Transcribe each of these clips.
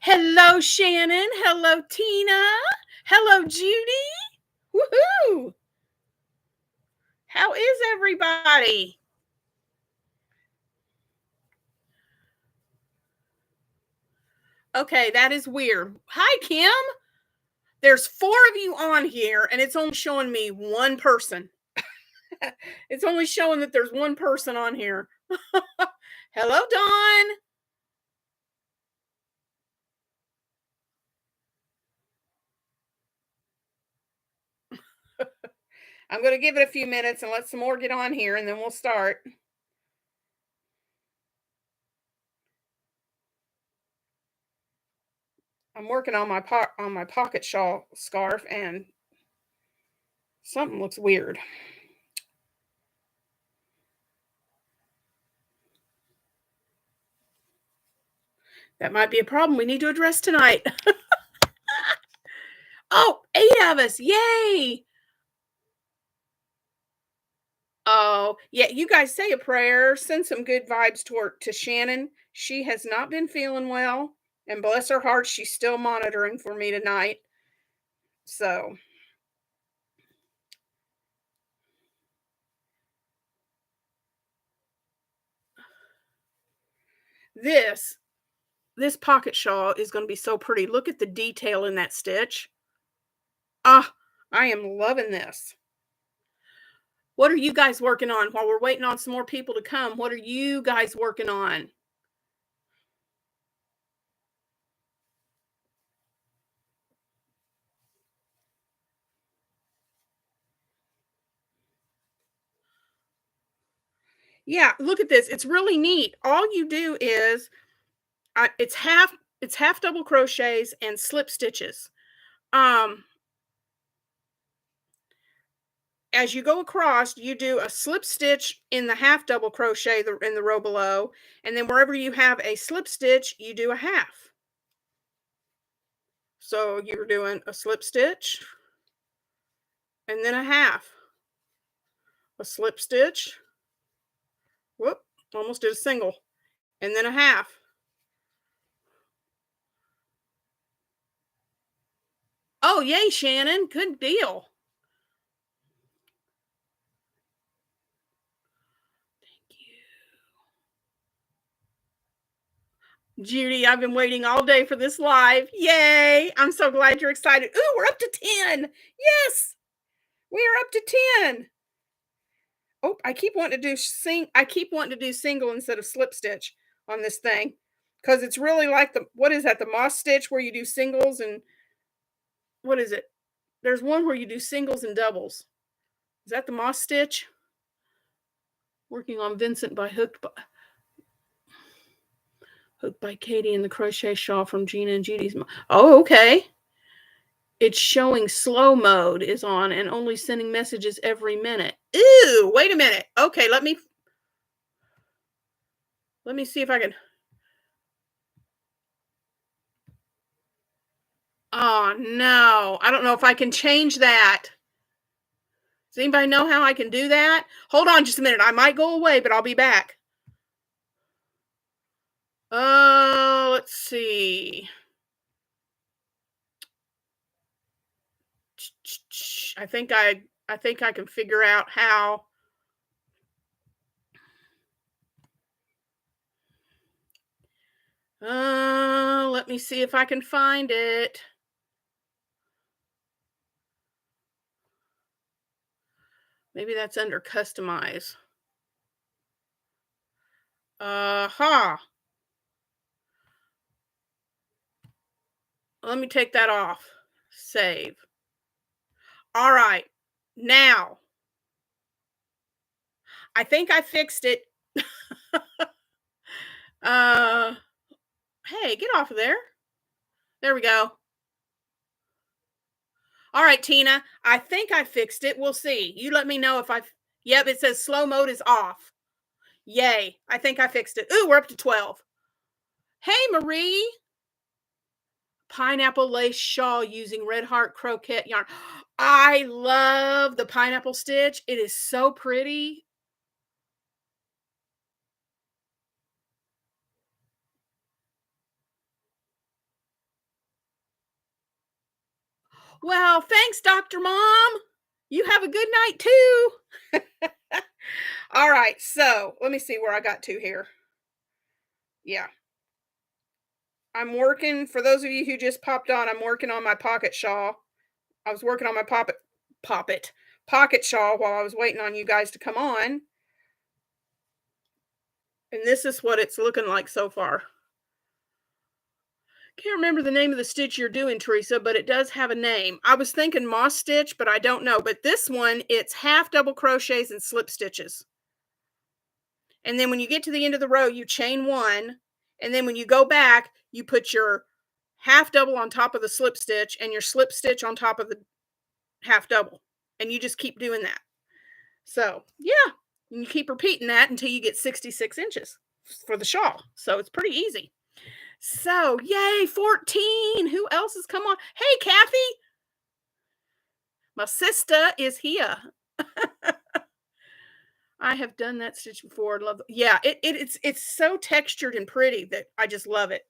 Hello, Shannon. Hello, Tina. Hello, Judy. Woohoo! How is everybody? Okay, that is weird. Hi, Kim. There's four of you on here, and it's only showing me one person. It's only showing that there's one person on here. Hello, Dawn. I'm going to give it a few minutes and let some more get on here, and then we'll start. I'm working on my pocket shawl scarf, and something looks weird. That might be a problem we need to address tonight. Oh, 8 of us. Yay. Oh, yeah, you guys say a prayer, send some good vibes to Shannon. She has not been feeling well, and bless her heart, she's still monitoring for me tonight. So, this this pocket shawl is going to be so pretty. Look at the detail in that stitch. Ah, I am loving this. What are you guys working on while we're waiting on some more people to come? What are you guys working on? Yeah, look at this. It's really neat. All you do is it's half double crochets and slip stitches. Um, as you go across, you do a slip stitch in the half double crochet in the row below, and then wherever you have a slip stitch, you do a half. So you're doing a slip stitch and then a half, a slip stitch. Whoop, almost did a single, and then a half. Oh, yay, Shannon. Good deal. Judy, I've been waiting all day for this live. Yay! I'm so glad you're excited. Ooh, we're up to 10. Yes, we are up to 10. Oh, I keep wanting to do single instead of slip stitch on this thing because it's really like what is that? The moss stitch where you do singles and what is it? There's one where you do singles and doubles. Is that the moss stitch? Working on Vincent by Hooked by Katie and the crochet shawl from Gina and Judy's. Oh, okay. It's showing slow mode is on and only sending messages every minute. Ew, wait a minute. Okay, let me see if I can. Oh no, I don't know if I can change that. Does anybody know how I can do that? Hold on just a minute. I might go away, but I'll be back. Let's see. I think I can figure out how. Let me see if I can find it. Maybe that's under customize. Let me take that off. Save. All right. Now, I think I fixed it. Hey, get off of there. There we go. All right, Tina, I think I fixed it. We'll see. You let me know if yep, it says slow mode is off. Yay. I think I fixed it. Ooh, we're up to 12. Hey, Marie. Pineapple lace shawl using Red Heart croquet yarn. I love the pineapple stitch. It is so pretty. Well, thanks, Dr. Mom. You have a good night too. All right, so let me see where I got to here. Yeah. I'm working, for those of you who just popped on, I'm working on my pocket shawl. I was working on my pocket shawl while I was waiting on you guys to come on. And this is what it's looking like so far. Can't remember the name of the stitch you're doing, Teresa, but it does have a name. I was thinking moss stitch, but I don't know. But this one, it's half double crochets and slip stitches. And then when you get to the end of the row, you chain one. And then when you go back, you put your half double on top of the slip stitch and your slip stitch on top of the half double. And you just keep doing that. So, yeah, and you keep repeating that until you get 66 inches for the shawl. So it's pretty easy. So, yay, 14. Who else has come on? Hey, Kathy. My sister is here. I have done that stitch before. Love it. Yeah, it's so textured and pretty that I just love it.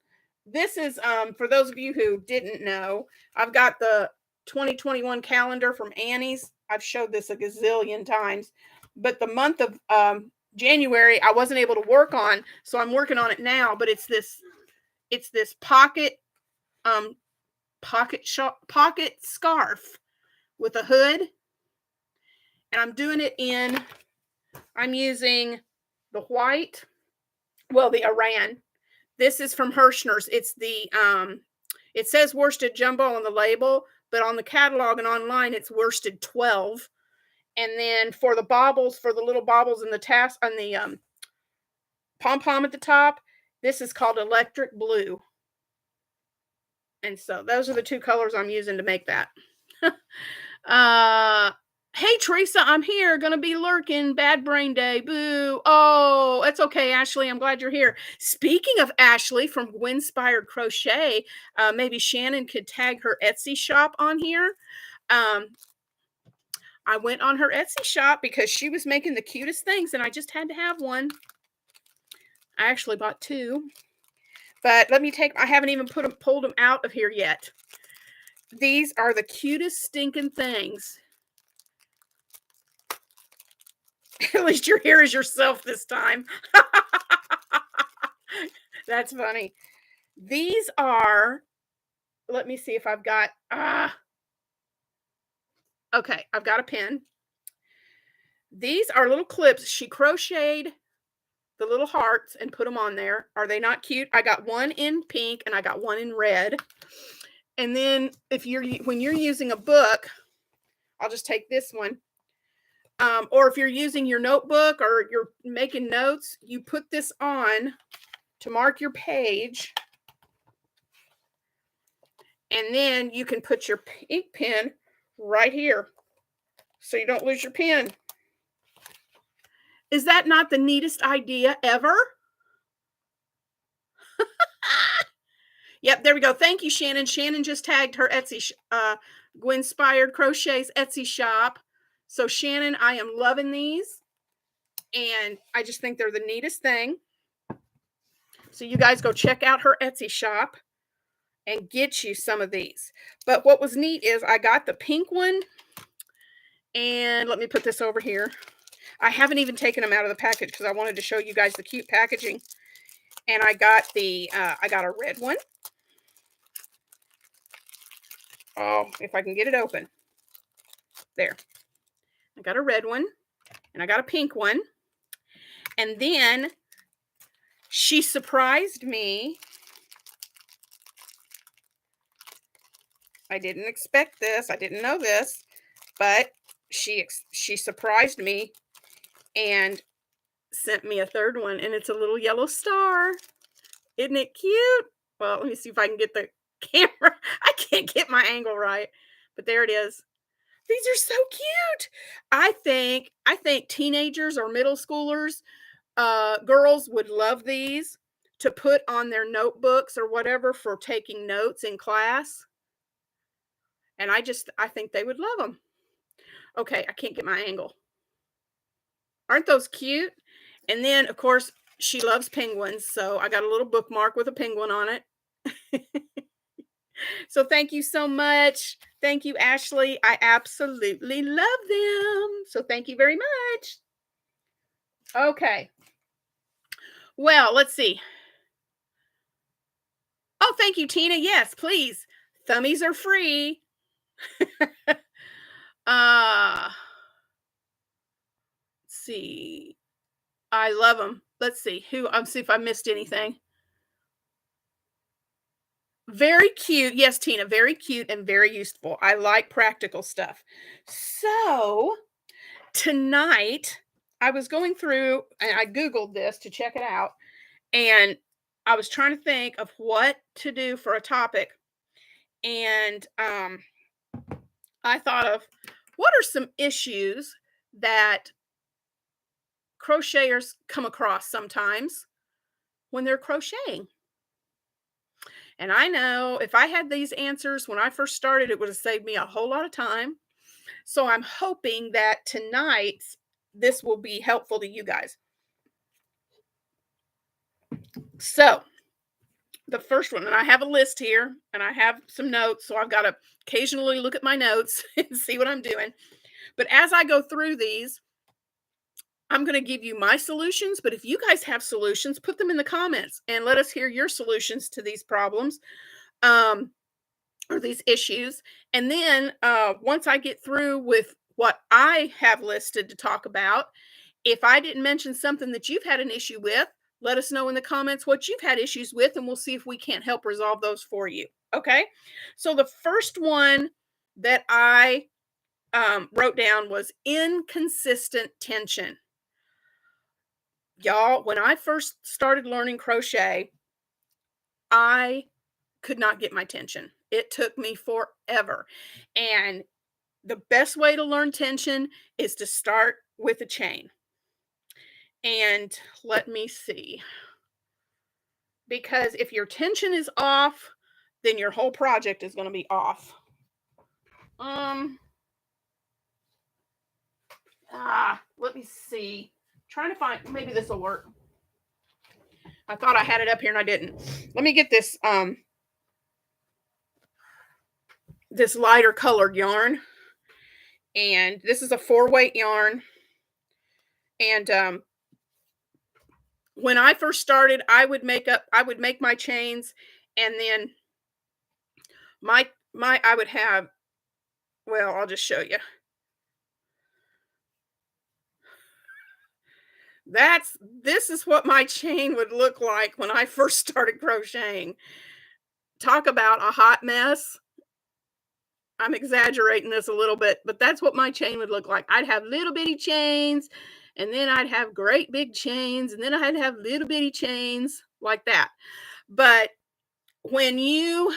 This is for those of you who didn't know, I've got the 2021 calendar from Annie's. I've showed this a gazillion times, but the month of January I wasn't able to work on, so I'm working on it now. But it's this pocket scarf with a hood, and I'm doing it in. I'm using the white, well, the Aran. This is from Hirschner's. It's the it says worsted jumbo on the label, but on the catalog and online it's worsted 12. And then for the baubles, for the little baubles in the task on the pom-pom at the top, this is called electric blue. And so those are the two colors I'm using to make that. Hey, Teresa, I'm here. Gonna be lurking. Bad brain day. Boo. Oh, it's okay, Ashley. I'm glad you're here. Speaking of Ashley from Gwinspired Crochet, maybe Shannon could tag her Etsy shop on here. I went on her Etsy shop because she was making the cutest things, and I just had to have one. I actually bought two. But let me I haven't even pulled them out of here yet. These are the cutest stinking things. At least you're here as yourself this time. That's funny. These are, let me see if I've got, okay, I've got a pin. These are little clips. She crocheted the little hearts and put them on there. Are they not cute? I got one in pink and I got one in red. And then when you're using a book, I'll just take this one. Or if you're using your notebook or you're making notes, you put this on to mark your page. And then you can put your ink pen right here so you don't lose your pen. Is that not the neatest idea ever? Yep, there we go. Thank you, Shannon. Shannon just tagged her Etsy, Gwinspired Crochet's Etsy shop. So Shannon, I am loving these. And I just think they're the neatest thing. So you guys go check out her Etsy shop and get you some of these. But what was neat is I got the pink one. And let me put this over here. I haven't even taken them out of the package because I wanted to show you guys the cute packaging. And I got I got a red one. Oh, if I can get it open. There. I got a red one. And I got a pink one. And then she surprised me. I didn't expect this. I didn't know this. But she surprised me and sent me a third one. And it's a little yellow star. Isn't it cute? Well, let me see if I can get the camera. I can't get my angle right. But there it is. These are so cute. I think teenagers or middle schoolers, girls would love these to put on their notebooks or whatever for taking notes in class. And I think they would love them. Okay, I can't get my angle. Aren't those cute? And then, of course, she loves penguins. So I got a little bookmark with a penguin on it. So thank you so much. Thank you, Ashley. I absolutely love them. So thank you very much. Okay. Well, let's see. Oh, thank you, Tina. Yes, please. Thummies are free. Let's see. I love them. Let's see who. I'm see if I missed anything. Very cute. Yes, Tina. Very cute and very useful. I like practical stuff. So tonight, I was going through and I Googled this to check it out. And I was trying to think of what to do for a topic. And I thought of what are some issues that crocheters come across sometimes when they're crocheting. And I know if I had these answers when I first started, it would have saved me a whole lot of time. So I'm hoping that tonight this will be helpful to you guys. So the first one, and I have a list here and I have some notes. So I've got to occasionally look at my notes and see what I'm doing. But as I go through these, I'm going to give you my solutions. But if you guys have solutions, put them in the comments and let us hear your solutions to these problems. Or these issues. And then once I get through with what I have listed to talk about, if I didn't mention something that you've had an issue with, let us know in the comments what you've had issues with, and we'll see if we can't help resolve those for you. Okay. So the first one that I wrote down was inconsistent tension. Y'all, when I first started learning crochet, I could not get my tension. It took me forever. And the best way to learn tension is to start with a chain. And let me see. Because if your tension is off, then your whole project is going to be off. Let me see. Trying to find, maybe this will work. I thought I had it up here and I didn't. Let me get this this lighter colored yarn. And this is a 4-weight yarn. And when I first started, I would make my chains, and then I would have, well, I'll just show you. This is what my chain would look like when I first started crocheting. Talk about a hot mess. I'm exaggerating this a little bit, but that's what my chain would look like. I'd have little bitty chains, and then I'd have great big chains, and then I'd have little bitty chains like that. But when you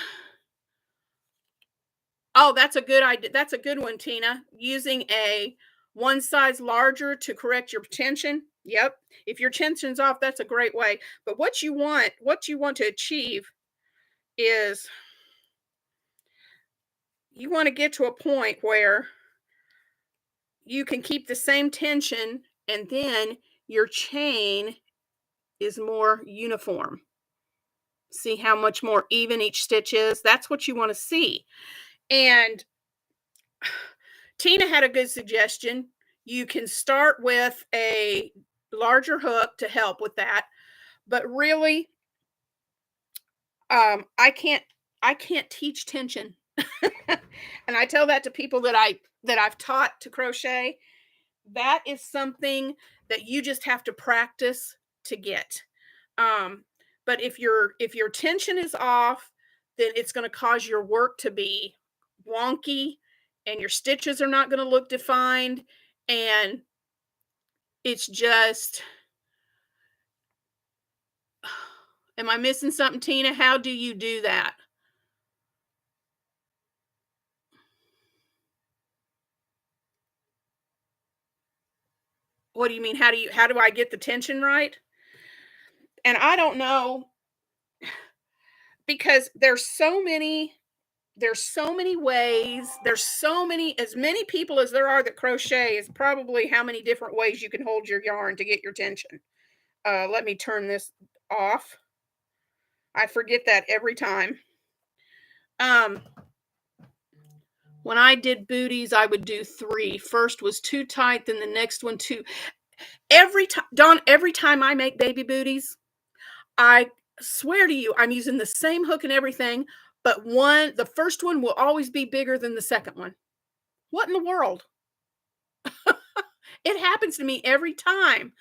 Oh, that's a good idea. That's a good one, Tina. Using a one size larger to correct your tension. Yep. If your tension's off, that's a great way. But what you want to achieve is you want to get to a point where you can keep the same tension and then your chain is more uniform. See how much more even each stitch is? That's what you want to see. And Tina had a good suggestion. You can start with a larger hook to help with that. But really, I can't teach tension. And I tell that to people that I've taught to crochet. That is something that you just have to practice to get. Um, but if your tension is off, then it's going to cause your work to be wonky, and your stitches are not going to look defined, and it's just, am I missing something, Tina? How do you do that? What do you mean? How do I get the tension right? And I don't know, because there's so many ways, there's so many, as many people as there are that crochet is probably how many different ways you can hold your yarn to get your tension. Let me turn this off. I forget that every time. When I did booties, I would do 3. First was too tight, then the next one too. Every time, Dawn, every time I make baby booties, I swear to you, I'm using the same hook and everything, but the first one will always be bigger than the second one. What in the world? It happens to me every time.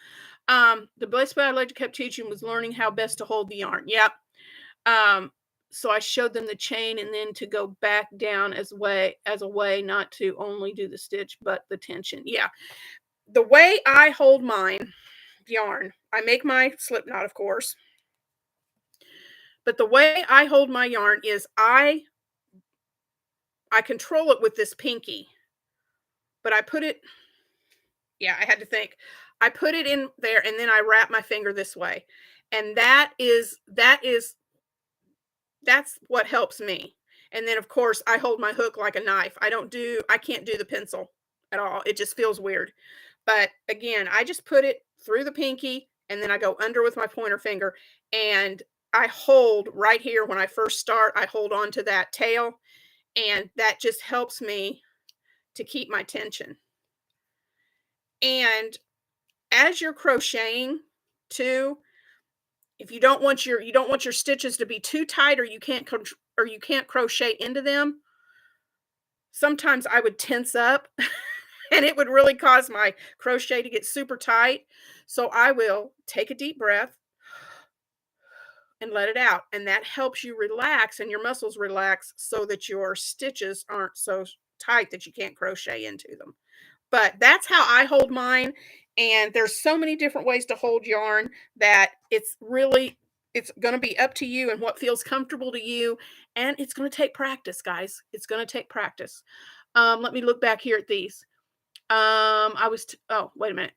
The best way I like to keep teaching was learning how best to hold the yarn. Yep. So I showed them the chain and then to go back down as a way not to only do the stitch, but the tension. Yeah. The way I hold mine yarn, I make my slip knot, of course. But the way I hold my yarn is I control it with this pinky. But I put it, yeah, I had to think. I put it in there and then I wrap my finger this way. And that's what helps me. And then of course I hold my hook like a knife. I can't do the pencil at all. It just feels weird. But again, I just put it through the pinky and then I go under with my pointer finger and I hold right here when I first start. I hold on to that tail and that just helps me to keep my tension. And as you're crocheting too, if you don't want your stitches to be too tight or you can't crochet into them, sometimes I would tense up and it would really cause my crochet to get super tight. So I will take a deep breath and let it out. And that helps you relax and your muscles relax so that your stitches aren't so tight that you can't crochet into them. But that's how I hold mine. And there's so many different ways to hold yarn that it's going to be up to you and what feels comfortable to you. And it's going to take practice, guys. It's going to take practice. Let me look back here at these. Oh, wait a minute.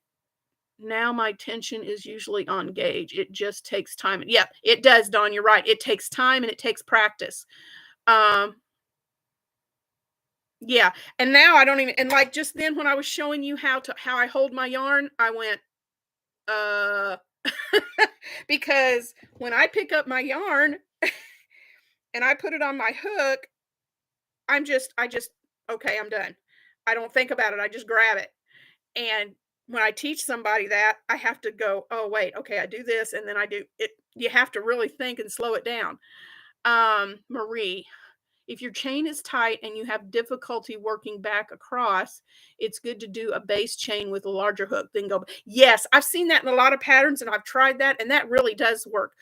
Now my tension is usually on gauge. It just takes time. Yeah, it does, Dawn. You're right. It takes time and it takes practice. Yeah, and now I don't even, and like just then when I was showing you how I hold my yarn, I went, because when I pick up my yarn and I put it on my hook, okay, I'm done. I don't think about it. I just grab it. And when I teach somebody that, I have to go, oh, wait, okay, I do this. And then I do it. You have to really think and slow it down. Marie, if your chain is tight and you have difficulty working back across, it's good to do a base chain with a larger hook, then go. Yes, I've seen that in a lot of patterns and I've tried that and that really does work.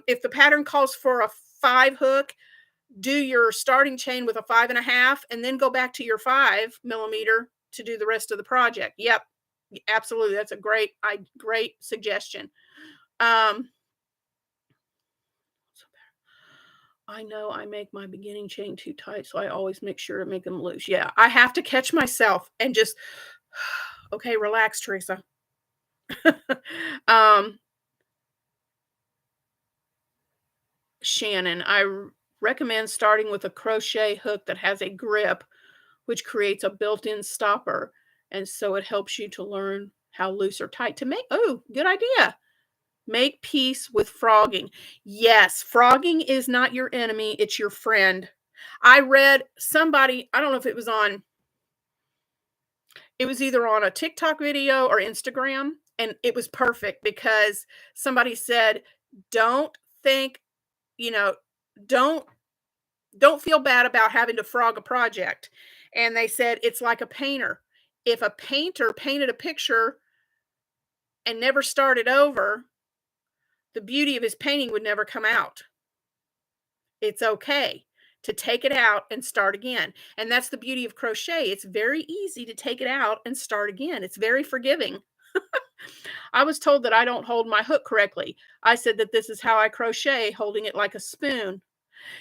If the pattern calls for a 5 hook, do your starting chain with a 5.5 and then go back to your 5mm to do the rest of the project. Yep, absolutely. That's a great suggestion. I know I make my beginning chain too tight, so I always make sure to make them loose. Yeah, I have to catch myself and just, okay, relax, Teresa. Shannon, I recommend starting with a crochet hook that has a grip, which creates a built-in stopper. And so it helps you to learn how loose or tight to make. Oh, good idea. Make peace with frogging. Yes, frogging is not your enemy. It's your friend. I read somebody, I don't know if it was either on a TikTok video or Instagram, and it was perfect because somebody said, don't think, don't feel bad about having to frog a project. And they said, it's like a painter. If a painter painted a picture and never started over, the beauty of his painting would never come out. It's okay to take it out and start again. And that's the beauty of crochet. It's very easy to take it out and start again. It's very forgiving. I was told that I don't hold my hook correctly. I said that this is how I crochet, holding it like a spoon.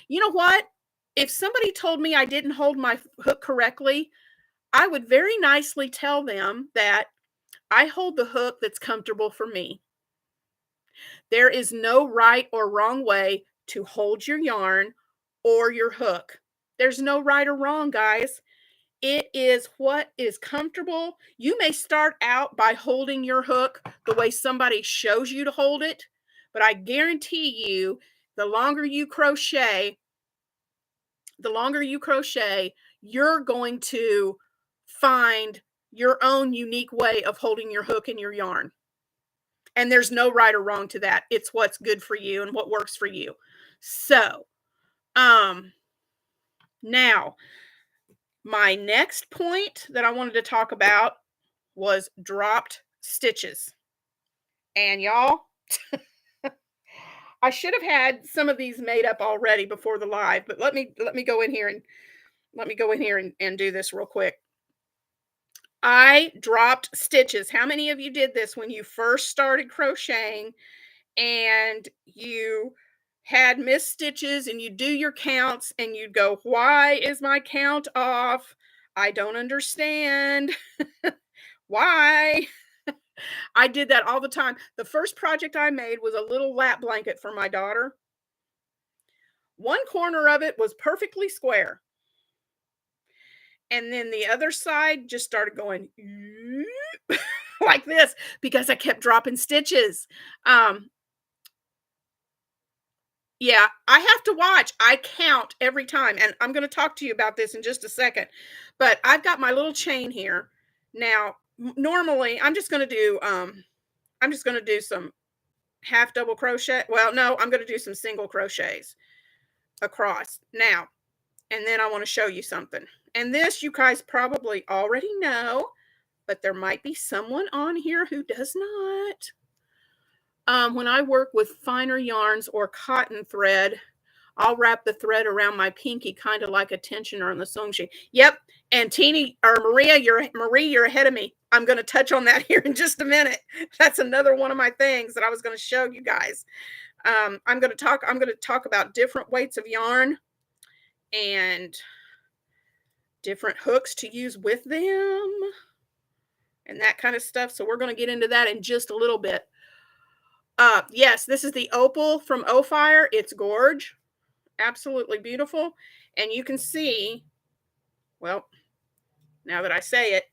You know what? If somebody told me I didn't hold my hook correctly, I would very nicely tell them that I hold the hook that's comfortable for me. There is no right or wrong way to hold your yarn or your hook. There's no right or wrong, guys. It is what is comfortable. You may start out by holding your hook the way somebody shows you to hold it, but I guarantee you, the longer you crochet, the longer you crochet, you're going to find your own unique way of holding your hook in your yarn. And there's no right or wrong to that. It's what's good for you and what works for you. So, now my next point that I wanted to talk about was dropped stitches. And y'all, I should have had some of these made up already before the live, but let me go in here and do this real quick. I dropped stitches. How many of you did this when you first started crocheting and you had missed stitches and you do your counts and you'd go, "Why is my count off? I don't understand." Why? I did that all the time. The first project I made was a little lap blanket for my daughter. One corner of it was perfectly square. And then the other side just started going like this because I kept dropping stitches. Yeah, I have to watch. I count every time, and I'm going to talk to you about this in just a second. But I've got my little chain here. Now, normally I'm just going to do some half double crochet. Well, no, I'm going to do some single crochets across now. And then I want to show you something. And this you guys probably already know, but there might be someone on here who does not. When I work with finer yarns or cotton thread, I'll wrap the thread around my pinky, kind of like a tensioner on the sewing machine. Yep. And Maria, you're ahead of me. I'm going to touch on that here in just a minute. That's another one of my things that I was going to show you guys. I'm going to talk about different weights of yarn and different hooks to use with them and that kind of stuff. So we're going to get into that in just a little bit. Yes, this is the opal from Fire. It's gorge. Absolutely beautiful. And you can see, well, now that I say it,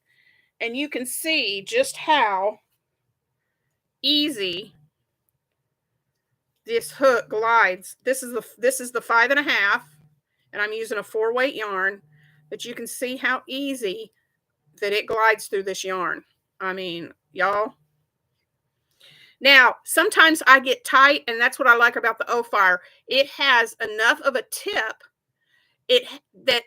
and you can see just how easy this hook glides. This is the 5.5, and I'm using a 4-weight yarn, but you can see how easy that it glides through this yarn. I mean, y'all. Now, sometimes I get tight, and that's what I like about the Fire. It has enough of a tip that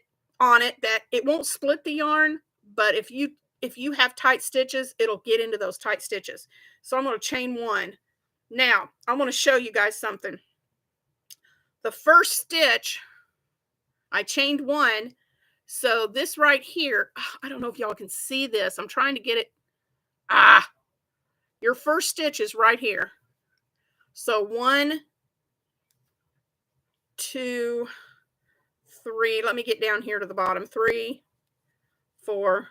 it won't split the yarn, but if you have tight stitches, it'll get into those tight stitches. So I'm going to chain one. Now, I want to show you guys something. The first stitch, I chained one. So this right here, I don't know if y'all can see this. I'm trying to get it. Your first stitch is right here. So 1, 2, 3. Let me get down here to the bottom. 3, 4,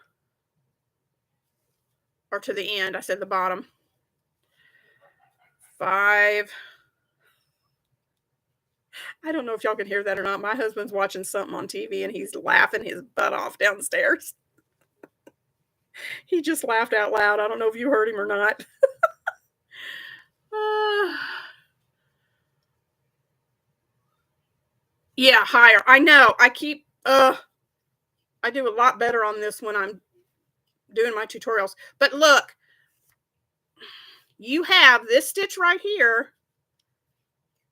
or to the end. I said the bottom. 5. I don't know if y'all can hear that or not. My husband's watching something on TV and he's laughing his butt off downstairs. He just laughed out loud. I don't know if you heard him or not. Yeah, higher. I know. I do a lot better on this when I'm doing my tutorials. But look, you have this stitch right here.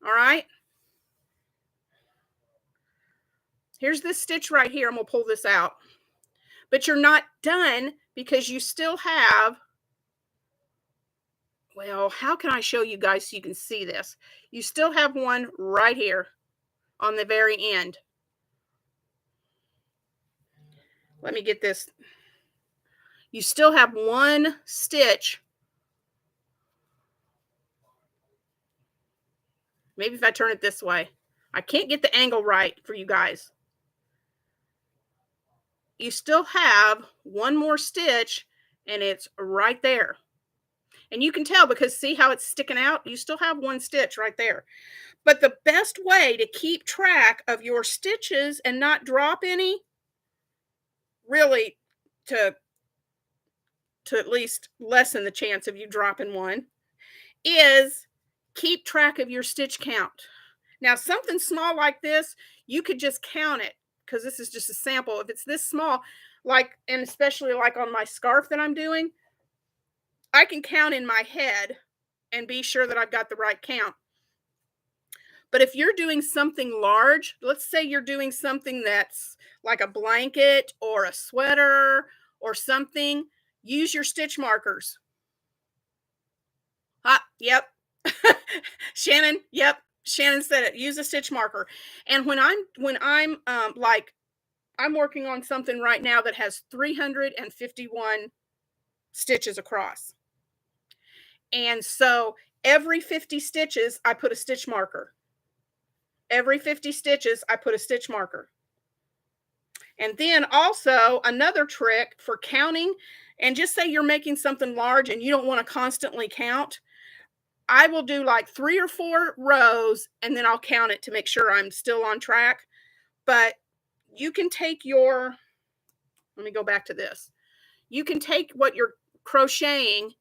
All right. Here's this stitch right here, and we'll pull this out. But you're not done because you still have, well, how can I show you guys so you can see this? You still have one right here on the very end. Let me get this. You still have one stitch. Maybe if I turn it this way. I can't get the angle right for you guys. You still have one more stitch, and it's right there. And you can tell because see how it's sticking out? You still have one stitch right there. But the best way to keep track of your stitches and not drop any, really to at least lessen the chance of you dropping one, is keep track of your stitch count. Now, something small like this, you could just count it because this is just a sample. If it's this small, like, and especially like on my scarf that I'm doing, I can count in my head and be sure that I've got the right count. But if you're doing something large, let's say you're doing something that's like a blanket or a sweater or something, use your stitch markers. Ah, yep. Shannon, yep. Shannon said it. Use a stitch marker. And when I'm like I'm working on something right now that has 351 stitches across. And so every 50 stitches, I put a stitch marker. Every 50 stitches, I put a stitch marker. And then also another trick for counting, and just say you're making something large and you don't want to constantly count. I will do like 3 or 4 rows and then I'll count it to make sure I'm still on track. But you can take your, let me go back to this. You can take what you're crocheting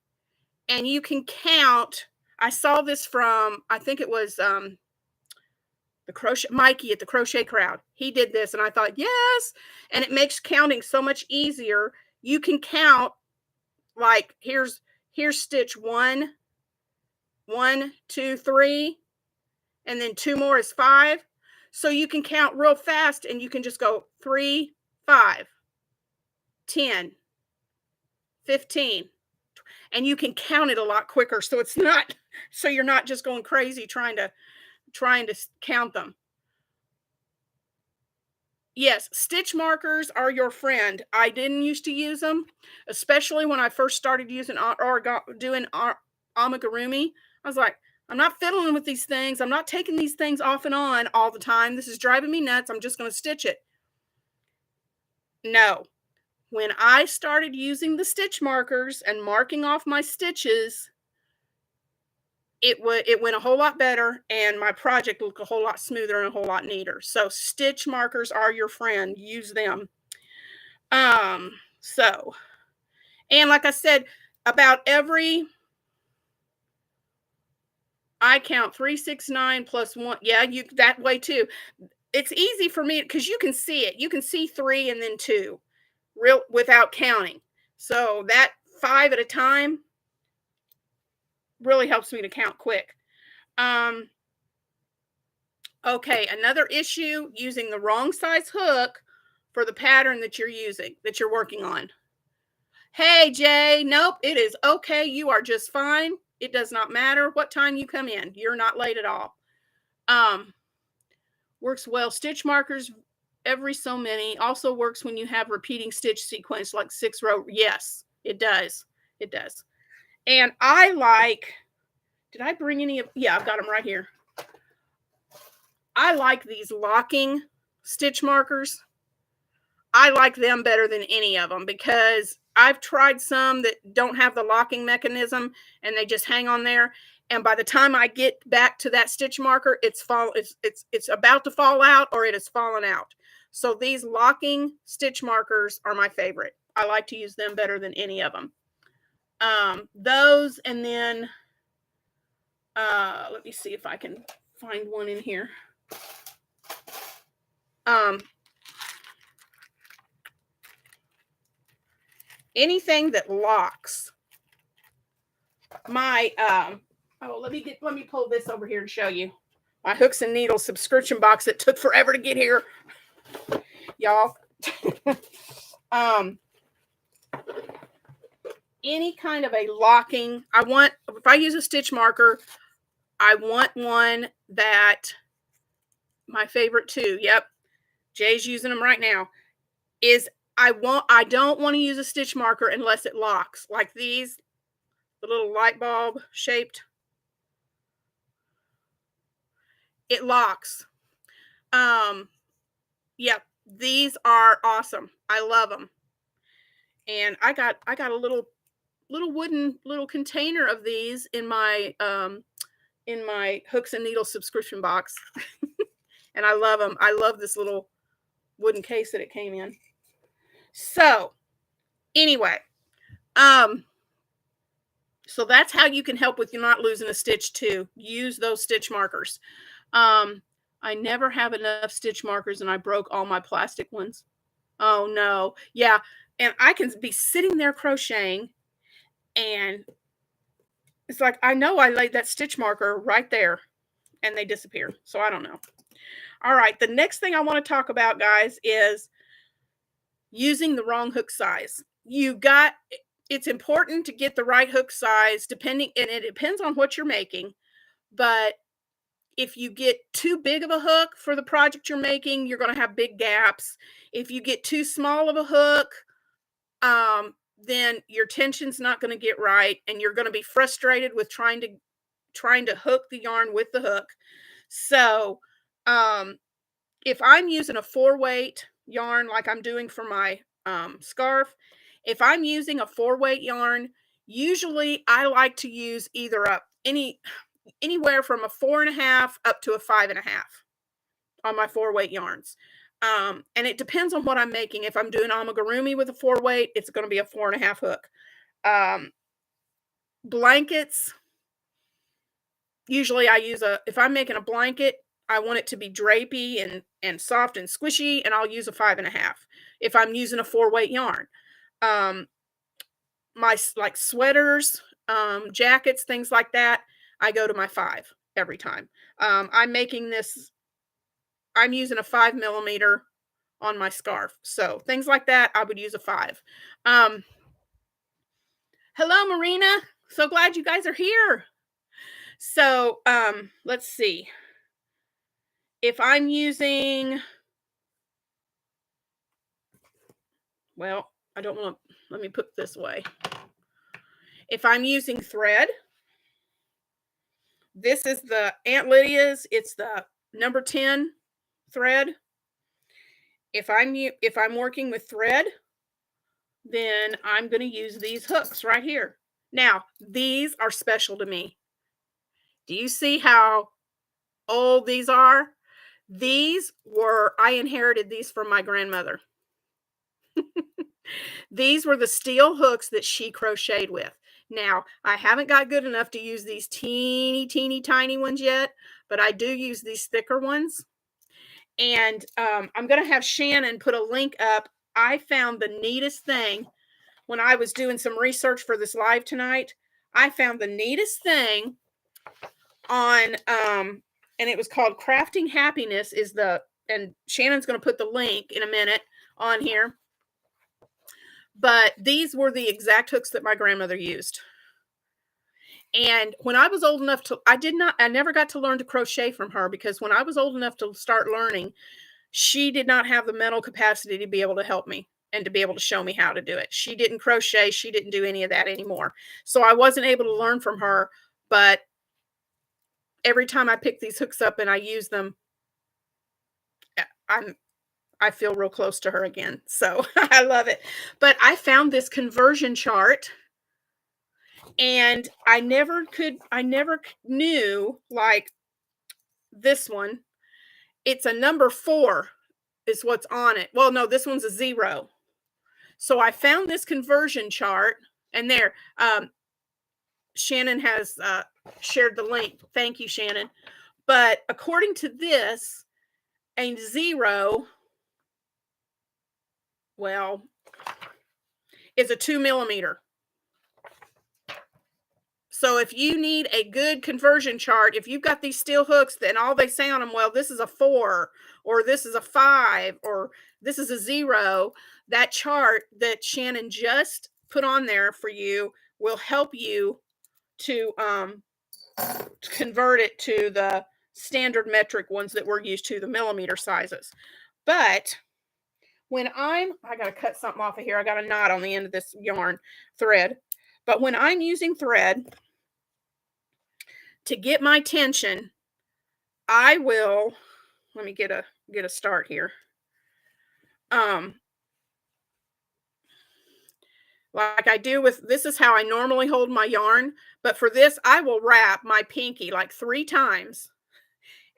and you can count. I saw this from, I think it was the crochet Mikey at the Crochet Crowd. He did this and I thought, yes. And it makes counting so much easier. You can count like here's stitch 1, 1, 2, 3, and then 2 more is 5. So you can count real fast and you can just go 3, 5, 10, 15. And you can count it a lot quicker. So it's not, so you're not just going crazy trying to count them. Yes, stitch markers are your friend. I didn't used to use them, especially when I first started using doing amigurumi. I was like, I'm not fiddling with these things. I'm not taking these things off and on all the time. This is driving me nuts. I'm just going to stitch it. No. When I started using the stitch markers and marking off my stitches, it went a whole lot better and my project looked a whole lot smoother and a whole lot neater. So stitch markers are your friend. Use them. So, and like I said, about every, I count 3, 6, 9 plus 1. Yeah, you that way too. It's easy for me because you can see it. You can see 3 and then 2 real without counting. So that 5 at a time really helps me to count quick. Okay, another issue, using the wrong size hook for the pattern that you're working on. Hey, Jay, nope, it is okay. You are just fine. It does not matter what time you come in. You're not late at all. Works well. Stitch markers, every so many. Also works when you have repeating stitch sequence, like 6 row. Yes, it does. It does. And I like, did I bring any of, yeah, I've got them right here. I like these locking stitch markers. I like them better than any of them because I've tried some that don't have the locking mechanism and they just hang on there. And by the time I get back to that stitch marker, it's about to fall out or it has fallen out. So these locking stitch markers are my favorite. I like to use them better than any of them. Those, and then let me see if I can find one in here. Anything that locks. My let me pull this over here and show you my hooks and needles subscription box that took forever to get here, y'all. Any kind of a locking, if I use a stitch marker, I want one that, my favorite too, yep, Jay's using them right now, is I don't want to use a stitch marker unless it locks, like these, the little light bulb shaped. It locks. Yep, these are awesome. I love them. And I got a little wooden container of these in my hooks and needles subscription box. And I love them. I love this little wooden case that it came in. So anyway, so that's how you can help with you not losing a stitch too. Use those stitch markers. I never have enough stitch markers and I broke all my plastic ones. Oh no. Yeah. And I can be sitting there crocheting and it's like I know I laid that stitch marker right there and they disappear. So I don't know. All right. The next thing I want to talk about, guys, is using the wrong hook size. It's important to get the right hook size depending, and it depends on what you're making. But if you get too big of a hook for the project you're making, you're going to have big gaps. If you get too small of a hook, then your tension's not going to get right, and you're going to be frustrated with trying to hook the yarn with the hook. So, if I'm using a 4-weight yarn like I'm doing for my scarf, if I'm using a 4-weight yarn, usually I like to use either anywhere from a 4.5 up to a 5.5 on my 4-weight yarns. And it depends on what I'm making. If I'm doing amigurumi with a 4-weight, it's going to be a 4.5 hook. Blankets, usually if I'm making a blanket, I want it to be drapey and soft and squishy, and I'll use a 5.5 if I'm using a 4-weight yarn. Like sweaters, jackets, things like that, I go to my 5 every time. I'm using a 5 millimeter on my scarf. So things like that, I would use a 5. Hello, Marina. So glad you guys are here. So let's see. If I'm using, well, I don't want to, let me put it this way. If I'm using thread, this is the Aunt Lydia's. It's the number 10 thread. If I'm working with thread, then I'm going to use these hooks right here. Now, these are special to me. Do you see how old these are? I inherited these from my grandmother. These were the steel hooks that she crocheted with. Now, I haven't got good enough to use these teeny tiny ones yet, but I do use these thicker ones. And I'm going to have Shannon put a link up. I found the neatest thing when I was doing some research for this live tonight. I found the neatest thing on, and it was called Crafting Happiness and Shannon's going to put the link in a minute on here. But these were the exact hooks that my grandmother used. And when I was old enough I never got to learn to crochet from her, because when I was old enough to start learning, she did not have the mental capacity to be able to help me and to be able to show me how to do it. She didn't crochet. She didn't do any of that anymore. So I wasn't able to learn from her, but every time I pick these hooks up and I use them, I feel real close to her again. So I love it. But I found this conversion chart, and I never knew, like this one, it's a number 4 is what's on it. Well, no, this one's a 0. So I found this conversion chart, and there, Shannon has shared the link. Thank you, Shannon. But according to this, a 0, well, is a 2 millimeter. So if you need a good conversion chart, if you've got these steel hooks and all they say on them, well, this is a 4, or this is a 5, or this is a 0, that chart that Shannon just put on there for you will help you to convert it to the standard metric ones that we're used to, the millimeter sizes. But when I got to cut something off of here. I got a knot on the end of this yarn thread. But when I'm using thread to get my tension, I will, let me get a start here. Like I do with, this is how I normally hold my yarn, but for this, I will wrap my pinky like 3 times,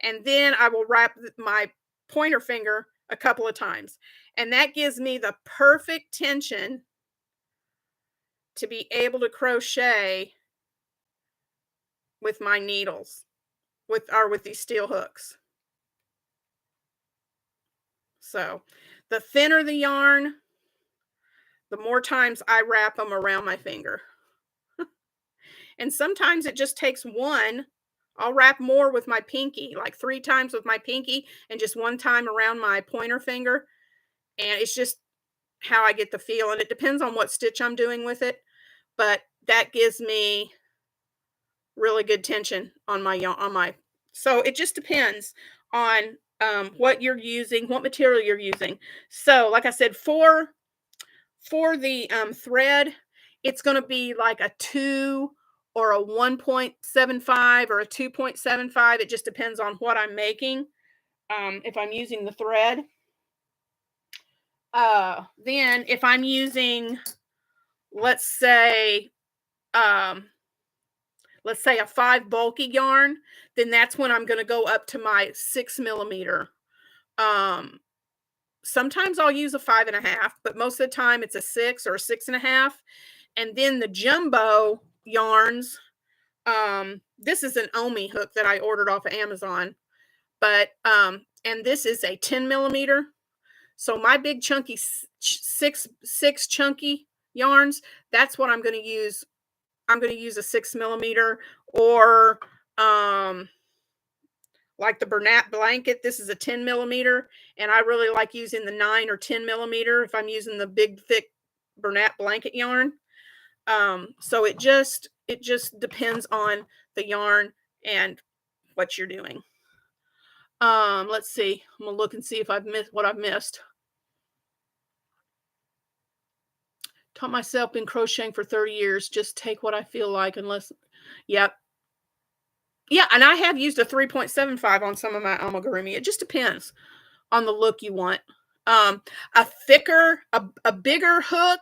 and then I will wrap my pointer finger a couple of times. And that gives me the perfect tension to be able to crochet with my needles, with these steel hooks. So the thinner the yarn, the more times I wrap them around my finger. And sometimes it just takes one. I'll wrap more with my pinky, like 3 times with my pinky and just 1 time around my pointer finger. And it's just how I get the feel. And it depends on what stitch I'm doing with it. But that gives me really good tension on my so it just depends on what you're using, what material you're using. So like I said, for the thread, it's going to be like a 2 or a 1.75 or a 2.75. It just depends on what I'm making. If I'm using the thread, then if I'm using, let's say um, a 5 bulky yarn, then that's when I'm going to go up to my 6 millimeter. Sometimes I'll use a 5.5, but most of the time it's a 6 or a 6.5. And then the jumbo yarns, this is an Omi hook that I ordered off of Amazon, but and this is a 10 millimeter. So my big chunky six chunky yarns, that's what I'm going to use. I'm going to use a 6 millimeter, or like the Bernat blanket. This is a 10 millimeter, and I really like using the 9 or 10 millimeter if I'm using the big thick Bernat blanket yarn. So it just depends on the yarn and what you're doing. Let's see. I'm gonna look and see if I've missed what I've missed. Taught myself been crocheting for 30 years. Just take what I feel like, unless, yep. Yeah, and I have used a 3.75 on some of my amigurumi. It just depends on the look you want. A bigger hook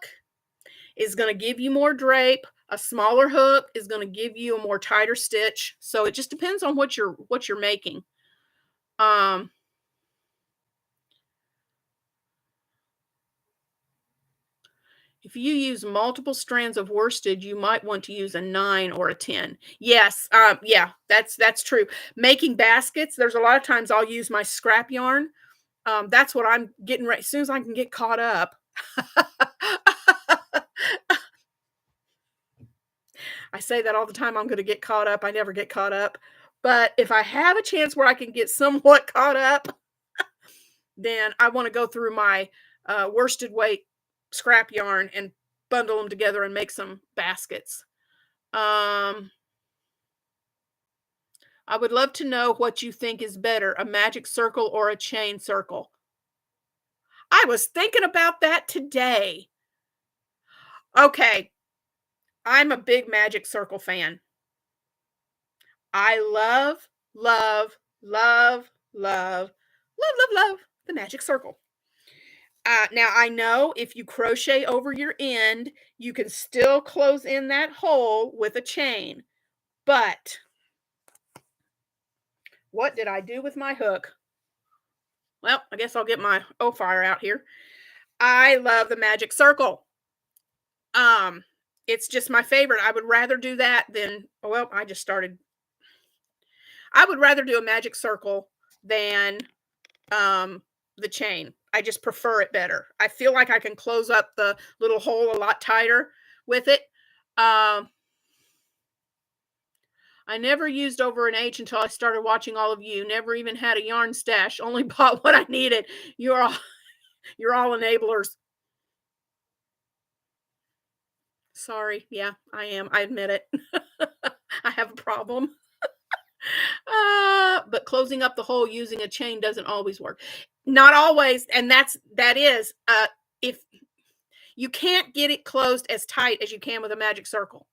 is going to give you more drape. A smaller hook is going to give you a more tighter stitch. So it just depends on what you're making. If you use multiple strands of worsted, you might want to use a 9 or a 10. Yes, yeah, that's true. Making baskets, there's a lot of times I'll use my scrap yarn. That's what I'm getting ready. As soon as I can get caught up. I say that all the time. I'm going to get caught up. I never get caught up. But if I have a chance where I can get somewhat caught up, then I want to go through my worsted weight scrap yarn and bundle them together and make some baskets. I would love to know what you think is better, a magic circle or a chain circle. I was thinking about that today. Okay, I'm a big magic circle fan. I love, love, love, love, love, love, love the magic circle. Now, I know if you crochet over your end, you can still close in that hole with a chain. But what did I do with my hook? Well, I guess I'll get my O-Fire out here. I love the magic circle. It's just my favorite. I would rather do that than, well, I would rather do a magic circle than the chain. I just prefer it better. I feel like I can close up the little hole a lot tighter with it. I never used over an H until I started watching all of you. Never even had a yarn stash. Only bought what I needed. You're all enablers. Sorry. Yeah, I am. I admit it. I have a problem. But closing up the hole using a chain doesn't always work. Not always. And that is, if you can't get it closed as tight as you can with a magic circle.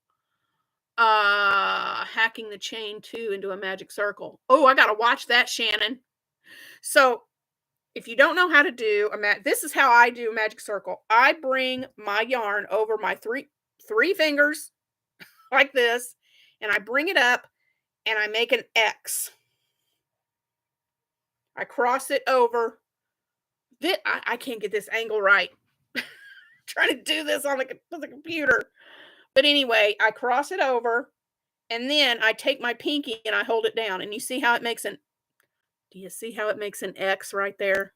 Hacking the chain too into a magic circle. Oh, I gotta watch that, Shannon. So if you don't know how to do this is how I do a magic circle. I bring my yarn over my three fingers like this, and I bring it up and I make an X. I cross it over. I can't get this angle right. Trying to do this on the computer. But anyway, I cross it over, and then I take my pinky and I hold it down. And you see how it makes do you see how it makes an X right there?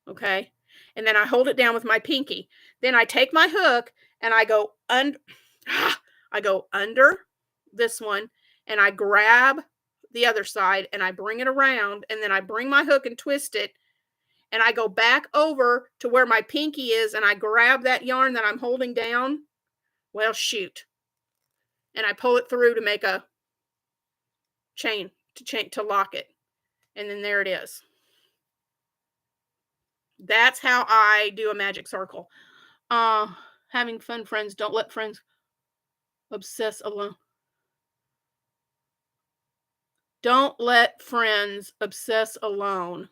okay? And then I hold it down with my pinky. Then I take my hook and I go I go under this one and I grab the other side and I bring it around and then I bring my hook and twist it and I go back over to where my pinky is and I grab that yarn that I'm holding down. Well, shoot. And I pull it through to make a chain to lock it. And then there it is. That's how I do a magic circle. Uh Having fun, friends. Don't let friends obsess alone. Don't let friends obsess alone.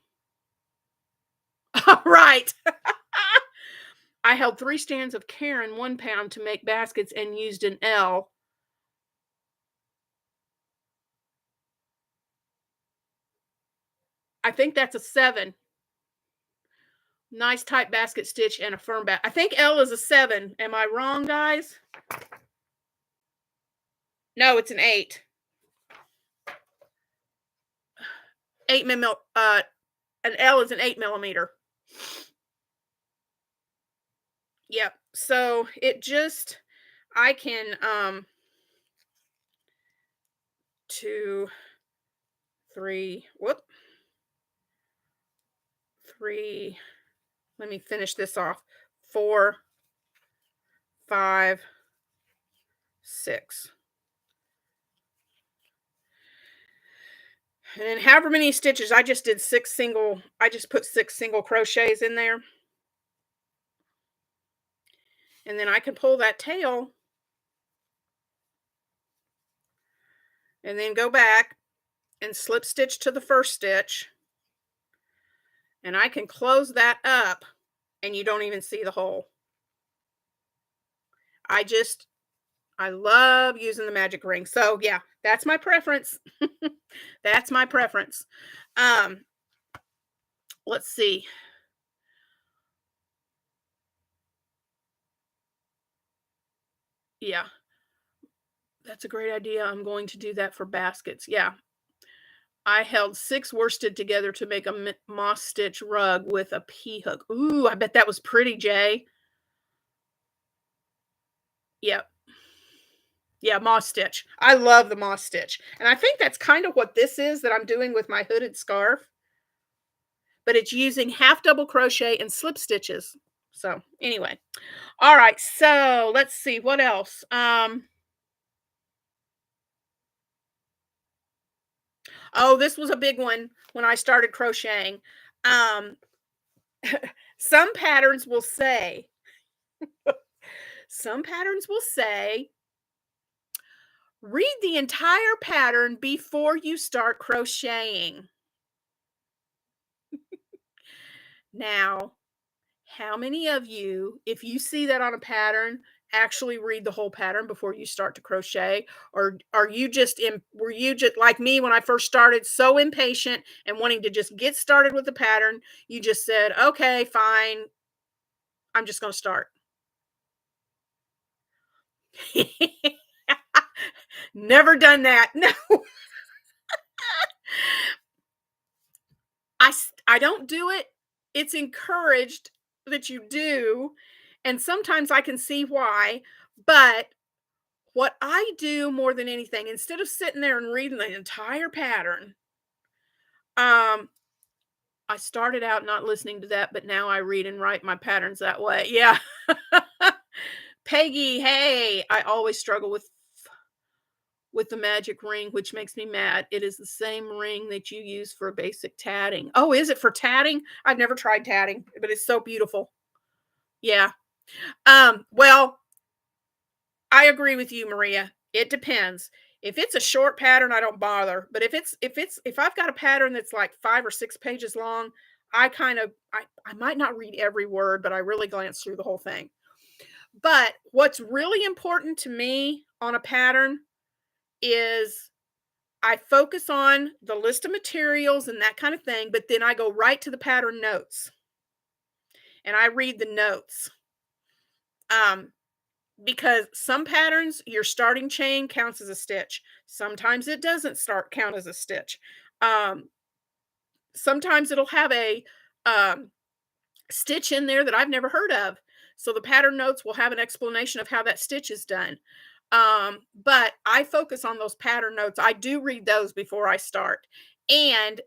Right. I held 3 strands of Karen 1 pound to make baskets and used an L. I think that's a 7. Nice tight basket stitch and a firm back. I think L is a 7. Am I wrong, guys? No, it's an 8. 8 an L is an 8 millimeter. Yep. So it just I can 2, 3, whoop. 3. Let me finish this off. 4, 5, 6. And then however many stitches, I just put 6 single crochets in there. And then I can pull that tail and then go back and slip stitch to the first stitch. And I can close that up and you don't even see the hole. I love using the magic ring. So yeah, that's my preference. That's my preference. Let's see. Yeah. That's a great idea. I'm going to do that for baskets. Yeah. I held 6 worsted together to make a moss stitch rug with a P hook. Ooh, I bet that was pretty, Jay. Yep. Yeah, moss stitch. I love the moss stitch. And I think that's kind of what this is that I'm doing with my hooded scarf. But it's using half double crochet and slip stitches. So, anyway. All right. So, let's see what else. Oh, this was a big one when I started crocheting. Um some patterns will say some patterns will say read the entire pattern before you start crocheting. Now, how many of you, if you see that on a pattern, actually read the whole pattern before you start to crochet? Or were you just like me when I first started, so impatient and wanting to just get started with the pattern, you just said, "Okay, fine, I'm just going to start." Never done that. No. I don't do it. It's encouraged that you do, and sometimes I can see why, but what I do more than anything, instead of sitting there and reading the entire pattern, um, I started out not listening to that, but now I read and write my patterns that way. Yeah. Peggy, hey, I always struggle with the magic ring, which makes me mad. It is the same ring that you use for basic tatting. Oh, is it for tatting? I've never tried tatting, but it's so beautiful. Yeah. Well, I agree with you, Maria. It depends. If it's a short pattern, I don't bother. But if I've got a pattern that's like 5 or 6 pages long, I might not read every word, but I really glance through the whole thing. But what's really important to me on a pattern is I focus on the list of materials and that kind of thing, but then I go right to the pattern notes and I read the notes. Um, because some patterns, your starting chain counts as a stitch. Sometimes it doesn't count as a stitch. Um, Sometimes it'll have a um, stitch in there that I've never heard of. So the pattern notes will have an explanation of how that stitch is done. But I focus on those pattern notes. I do read those before I start. And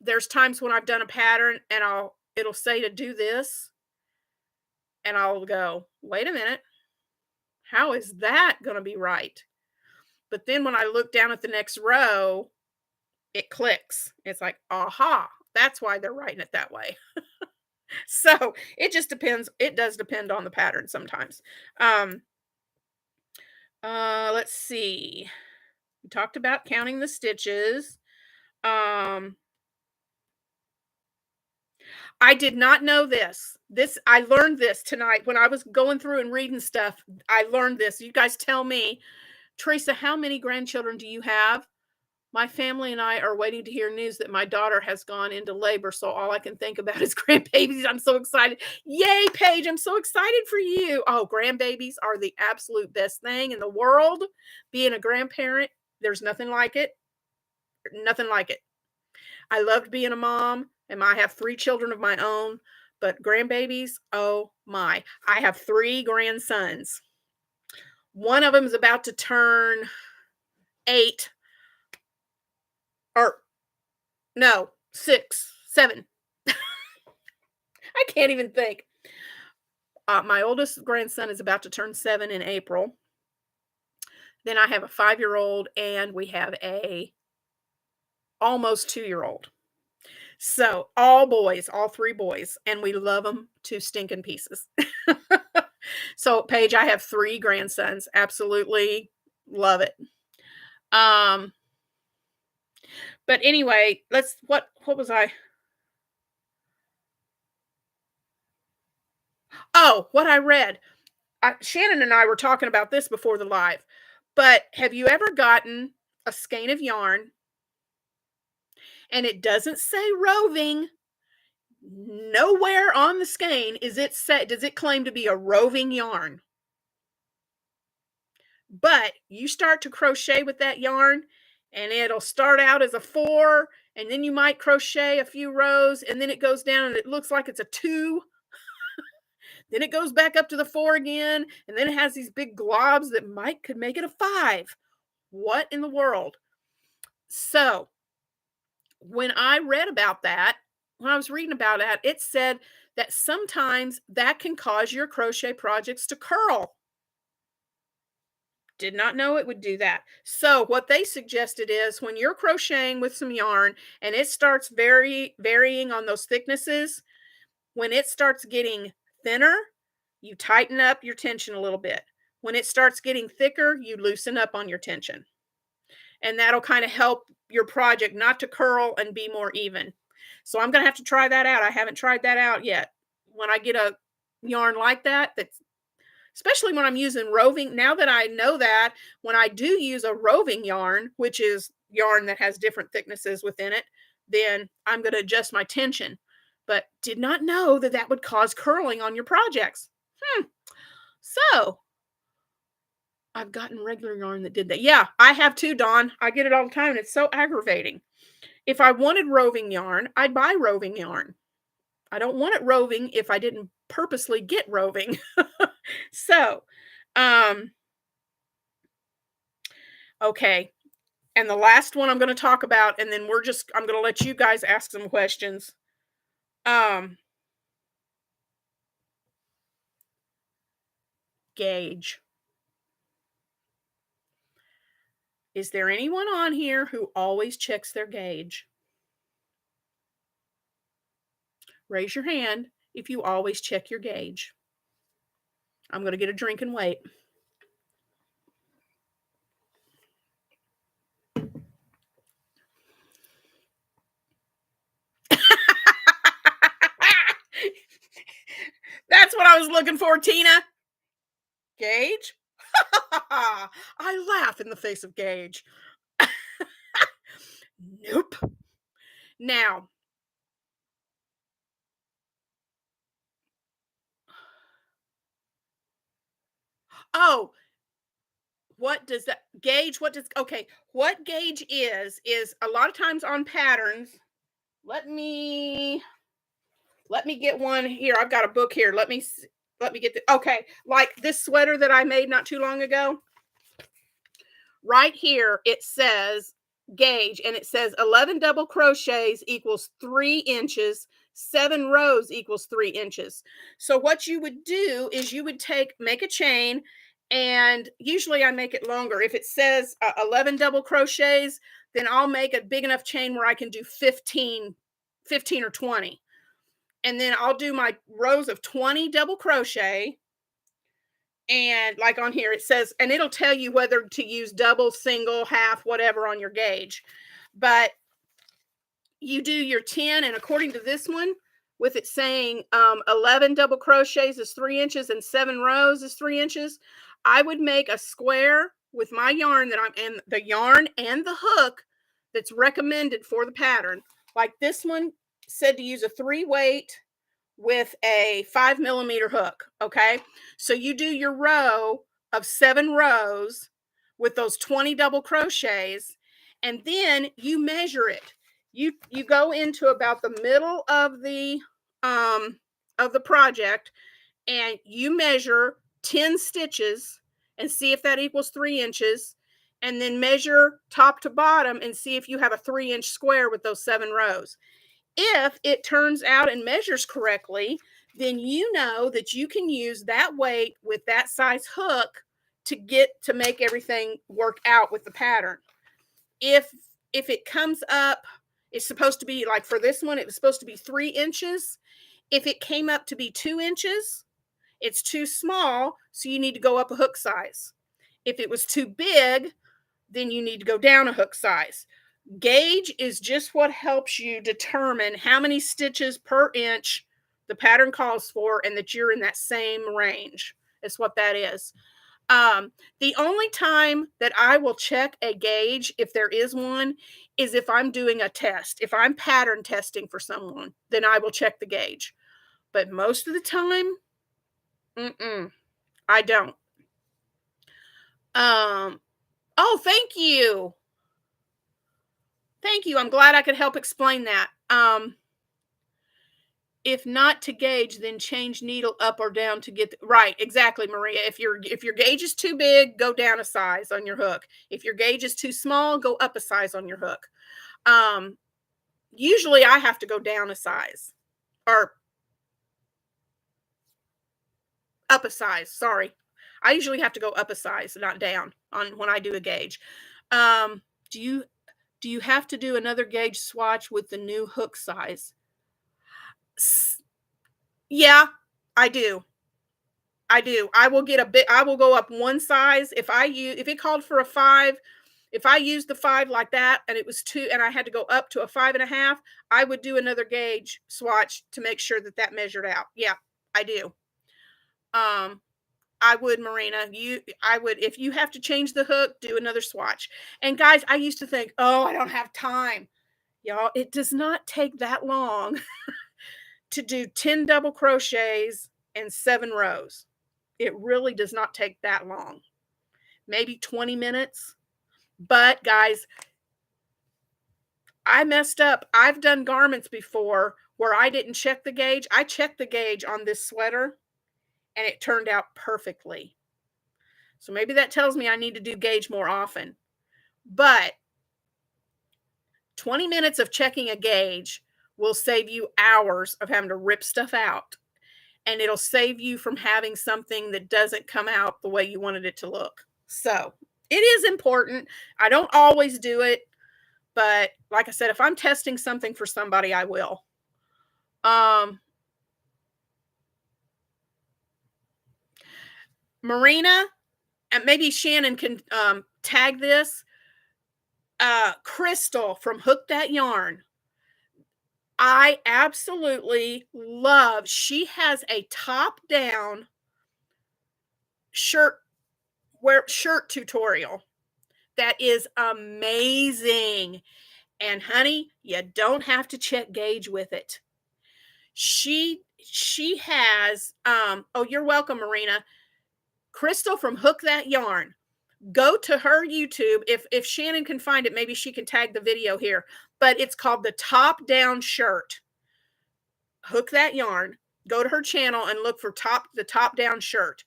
there's times when I've done a pattern and it'll say to do this, and I'll go, wait a minute, how is that going to be right? But then when I look down at the next row, it clicks. It's like, aha, that's why they're writing it that way. So it just depends. It does depend on the pattern sometimes. Um, let's see. We talked about counting the stitches. Um, I did not know this. I learned this tonight when I was going through and reading stuff. I learned this. You guys tell me, Teresa, how many grandchildren do you have? My family and I are waiting to hear news that my daughter has gone into labor, so all I can think about is grandbabies. I'm so excited. Yay, Paige, I'm so excited for you. Oh, grandbabies are the absolute best thing in the world. Being a grandparent, there's nothing like it. Nothing like it. I loved being a mom, and I have 3 children of my own, but grandbabies, oh my. I have 3 grandsons. One of them is about to turn 8, or no, 6, 7. I can't even think. My oldest grandson is about to turn 7 in April. Then I have a 5-year-old, and we have a almost 2-year-old. So all boys, all 3 boys, and we love them to stinking pieces. So Paige, I have 3 grandsons. Absolutely love it. But anyway, what was I? Oh, what I read. Shannon and I were talking about this before the live, but have you ever gotten a skein of yarn and it doesn't say roving? Nowhere on the skein does it claim to be a roving yarn. But you start to crochet with that yarn and it'll start out as a 4, and then you might crochet a few rows, and then it goes down and it looks like it's a 2. Then it goes back up to the 4 again, and then it has these big globs that could make it a 5. What in the world? So, when I read about that, when I was reading about that, it said that sometimes that can cause your crochet projects to curl. Did not know it would do that. So, what they suggested is when you're crocheting with some yarn and it starts varying on those thicknesses, when it starts getting thinner, you tighten up your tension a little bit. When it starts getting thicker, you loosen up on your tension. And that'll kind of help your project not to curl and be more even. So I'm going to have to try that out. I haven't tried that out yet. When I get a yarn like that, especially when I'm using roving, now that I know that, when I do use a roving yarn, which is yarn that has different thicknesses within it, then I'm going to adjust my tension. But did not know that that would cause curling on your projects. So I've gotten regular yarn that did that. Yeah, I have too, Dawn. I get it all the time, and it's so aggravating. If I wanted roving yarn, I'd buy roving yarn. I don't want it roving if I didn't purposely get roving. So, okay. And the last one I'm going to talk about, and then I'm going to let you guys ask some questions. Gauge. Is there anyone on here who always checks their gauge? Raise your hand if you always check your gauge. I'm going to get a drink and wait. That's what I was looking for, Tina. Gauge? I laugh in the face of Gauge. Nope. Now, oh, what does that gauge? What gauge is a lot of times on patterns. Let me Let me get one here. I've got a book here. Let me get the, okay. Like this sweater that I made not too long ago. Right here, it says gauge, and it says 11 double crochets equals 3 inches. 7 rows equals 3 inches. So what you would do is you would make a chain, and usually I make it longer. If it says 11 double crochets, then I'll make a big enough chain where I can do 15 or 20. And then I'll do my rows of 20 double crochet. And like on here, it says, and it'll tell you whether to use double, single, half, whatever on your gauge. But you do your 10, and according to this one, with it saying 11 double crochets is 3 inches and 7 rows is 3 inches, I would make a square with my yarn and the yarn and the hook that's recommended for the pattern. Like this one said to use a 3 weight with a 5mm hook. Okay, so you do your row of 7 rows with those 20 double crochets, and then you measure it. You go into about the middle of the project, and you measure 10 stitches and see if that equals 3 inches, and then measure top to bottom and see if you have a 3-inch square with those 7 rows. If it turns out and measures correctly, then you know that you can use that weight with that size hook to make everything work out with the pattern. If it comes up, it's supposed to be, like for this one, it was supposed to be 3 inches. If it came up to be 2 inches, it's too small, so you need to go up a hook size. If it was too big, then you need to go down a hook size. Gauge is just what helps you determine how many stitches per inch the pattern calls for, and that you're in that same range. That's what that is. The only time that I will check a gauge, if there is one, is if I'm doing a test. If I'm pattern testing for someone, then I will check the gauge. But most of the time, I don't. Oh, thank you. Thank you. I'm glad I could help explain that. If not to gauge, then change needle up or down to get right. Exactly, Maria. If your gauge is too big, go down a size on your hook. If your gauge is too small, go up a size on your hook. Usually I have to go down a size, or up a size. Sorry. I usually have to go up a size, not down, on when I do a gauge. Do you have to do another gauge swatch with the new hook size? Yeah, I do. I will go up one size. If it called for a 5, if I used the 5 like that and it was 2 and I had to go up to a 5.5, I would do another gauge swatch to make sure that measured out. Yeah, I do. I would, Marina. I would, if you have to change the hook, do another swatch. And guys, I used to think, oh, I don't have time. Y'all, it does not take that long to do 10 double crochets and 7 rows. It really does not take that long. Maybe 20 minutes. But guys, I messed up. I've done garments before where I didn't check the gauge. I checked the gauge on this sweater, and it turned out perfectly. So maybe that tells me I need to do gauge more often. But 20 minutes of checking a gauge will save you hours of having to rip stuff out. And it'll save you from having something that doesn't come out the way you wanted it to look. So it is important. I don't always do it. But like I said, if I'm testing something for somebody, I will. Marina, and maybe Shannon can tag this. Crystal from Hook That Yarn. I absolutely love. She has a top-down shirt tutorial that is amazing. And honey, you don't have to check gauge with it. She has oh, you're welcome, Marina. Crystal from Hook That Yarn. Go to her YouTube. If Shannon can find it, maybe she can tag the video here. But it's called the Top Down Shirt. Hook That Yarn. Go to her channel and look for the top down shirt.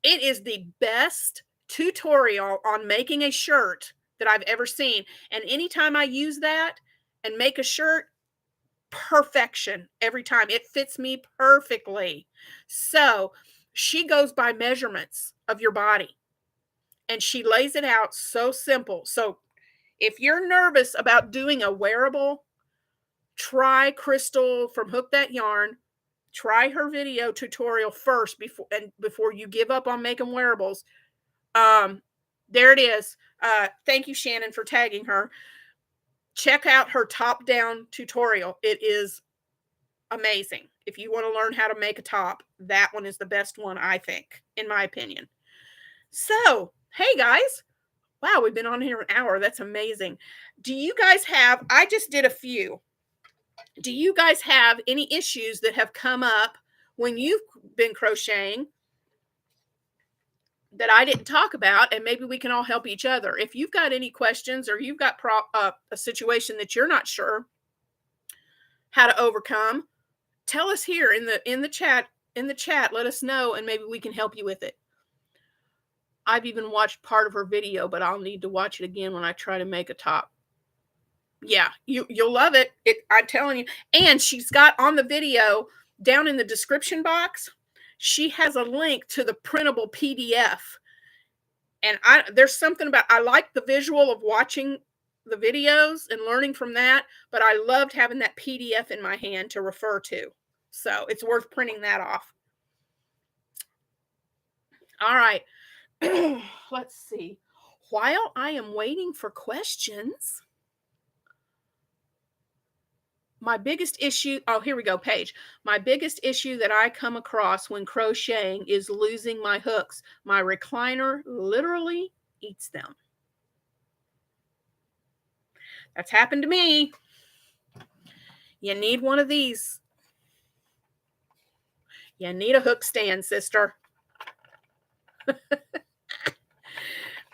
It is the best tutorial on making a shirt that I've ever seen. And anytime I use that and make a shirt, perfection every time. It fits me perfectly. So she goes by measurements of your body and she lays it out so simple. So if you're nervous about doing a wearable, try Crystal from Hook That Yarn. Try her video tutorial first before you give up on making wearables. There it is. Thank you, Shannon, for tagging her. Check out her top-down tutorial. It is amazing. If you want to learn how to make a top, that one is the best one, I think, in my opinion. So, hey guys. Wow, we've been on here an hour. That's amazing. Do you guys have, I just did a few. Do you guys have any issues that have come up when you've been crocheting that I didn't talk about, and maybe we can all help each other? If you've got any questions or you've got a situation that you're not sure how to overcome, tell us here in the chat. Let us know, and maybe we can help you with it. I've even watched part of her video, but I'll need to watch it again when I try to make a top. Yeah, you'll love it. I'm telling you. And she's got on the video down in the description box, she has a link to the printable PDF. And there's something about, I like the visual of watching the videos and learning from that, but I loved having that PDF in my hand to refer to. So it's worth printing that off. All right. Let's see. While I am waiting for questions, my biggest issue, oh, here we go, Paige. My biggest issue that I come across when crocheting is losing my hooks. My recliner literally eats them. That's happened to me. You need one of these. You need a hook stand, sister.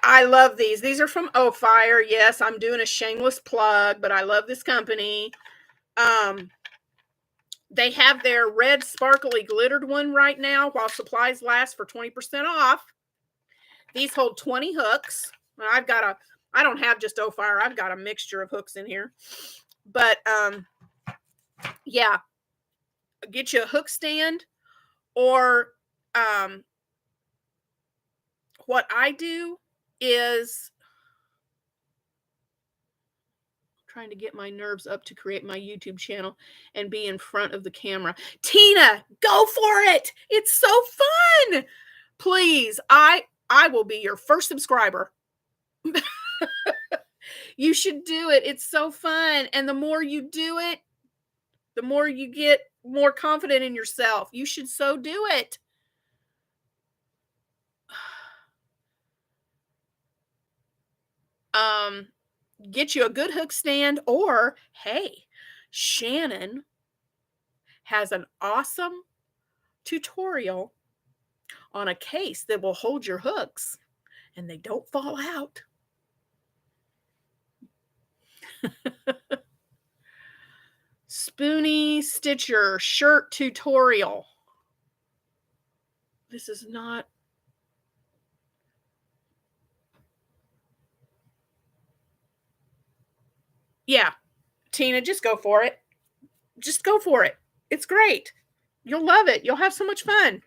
I love these. These are from Fire. Yes, I'm doing a shameless plug, but I love this company. They have their red sparkly glittered one right now while supplies last for 20% off. These hold 20 hooks. I don't have just Fire. I've got a mixture of hooks in here. But yeah, get you a hook stand, or what I do is trying to get my nerves up to create my YouTube channel and be in front of the camera. Tina, go for it. It's so fun. Please, I will be your first subscriber. You should do it. It's so fun. And the more you do it, the more you get more confident in yourself. You should so do it. Get you a good hook stand, or hey, Shannon has an awesome tutorial on a case that will hold your hooks and they don't fall out. Spoonie Stitcher shirt tutorial. This is not. Yeah, Tina, just go for it. Just go for it. It's great. You'll love it. You'll have so much fun.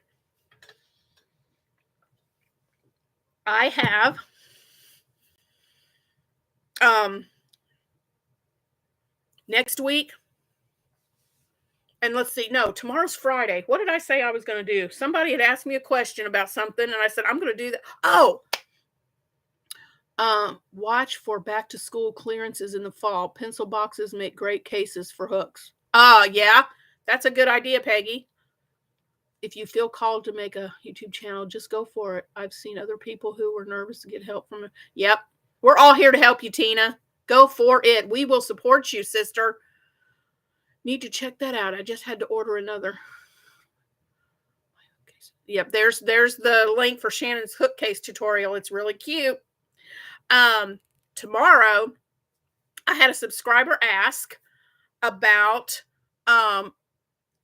I have next week, and let's see, no, tomorrow's Friday. What did I say I was going to do? Somebody had asked me a question about something, and I said, I'm going to do that. Oh, watch for back to school clearances in the fall. Pencil boxes make great cases for hooks. Yeah, that's a good idea, Peggy. If you feel called to make a YouTube channel, just go for it. I've seen other people who were nervous to get help from it. Yep. We're all here to help you, Tina. Go for it. We will support you, sister. Need to check that out. I just had to order another. Yep, there's the link for Shannon's hook case tutorial. It's really cute. Tomorrow, I had a subscriber ask about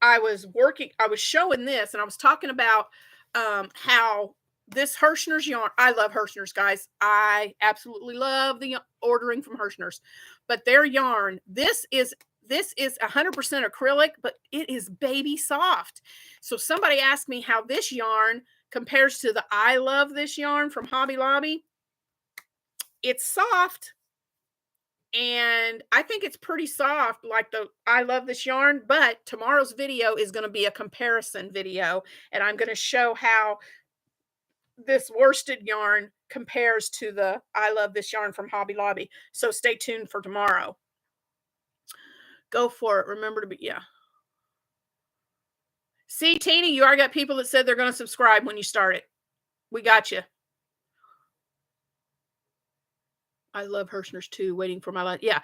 I was showing this and I was talking about how this Hirschner's yarn, I love Hirschner's, guys. I absolutely love the ordering from Hirschner's. But their yarn, this is 100% acrylic, but it is baby soft. So somebody asked me how this yarn compares to the I Love This yarn from Hobby Lobby. It's soft, and I think it's pretty soft, like the I Love This yarn, but tomorrow's video is going to be a comparison video, and I'm going to show how this worsted yarn compares to the I Love This yarn from Hobby Lobby. So stay tuned for tomorrow. Go for it. Remember to be, yeah. See, Tina, you already got people that said they're going to subscribe when you start it. We got you. I love Hirschner's too, waiting for my life. Yeah,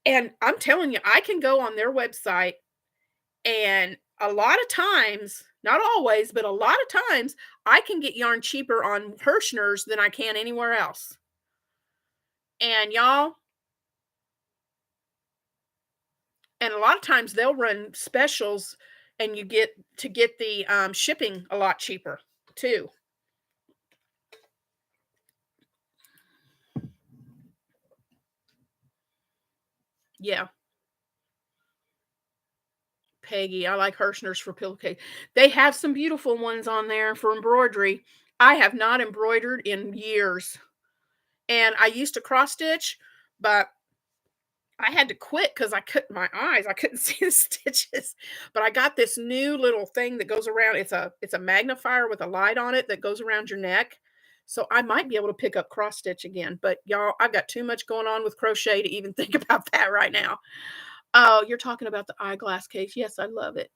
and I'm telling you, I can go on their website, and a lot of times, not always, but a lot of times, I can get yarn cheaper on Hirschner's than I can anywhere else. And y'all, and a lot of times they'll run specials, and you get the shipping a lot cheaper too. Yeah. Peggy, I like Hirschner's for pillowcase. They have some beautiful ones on there for embroidery. I have not embroidered in years. And I used to cross stitch, but I had to quit because I couldn't see the stitches. But I got this new little thing that goes around. It's a magnifier with a light on it that goes around your neck. So I might be able to pick up cross stitch again. But y'all, I've got too much going on with crochet to even think about that right now. Oh, you're talking about the eyeglass case. Yes, I love it.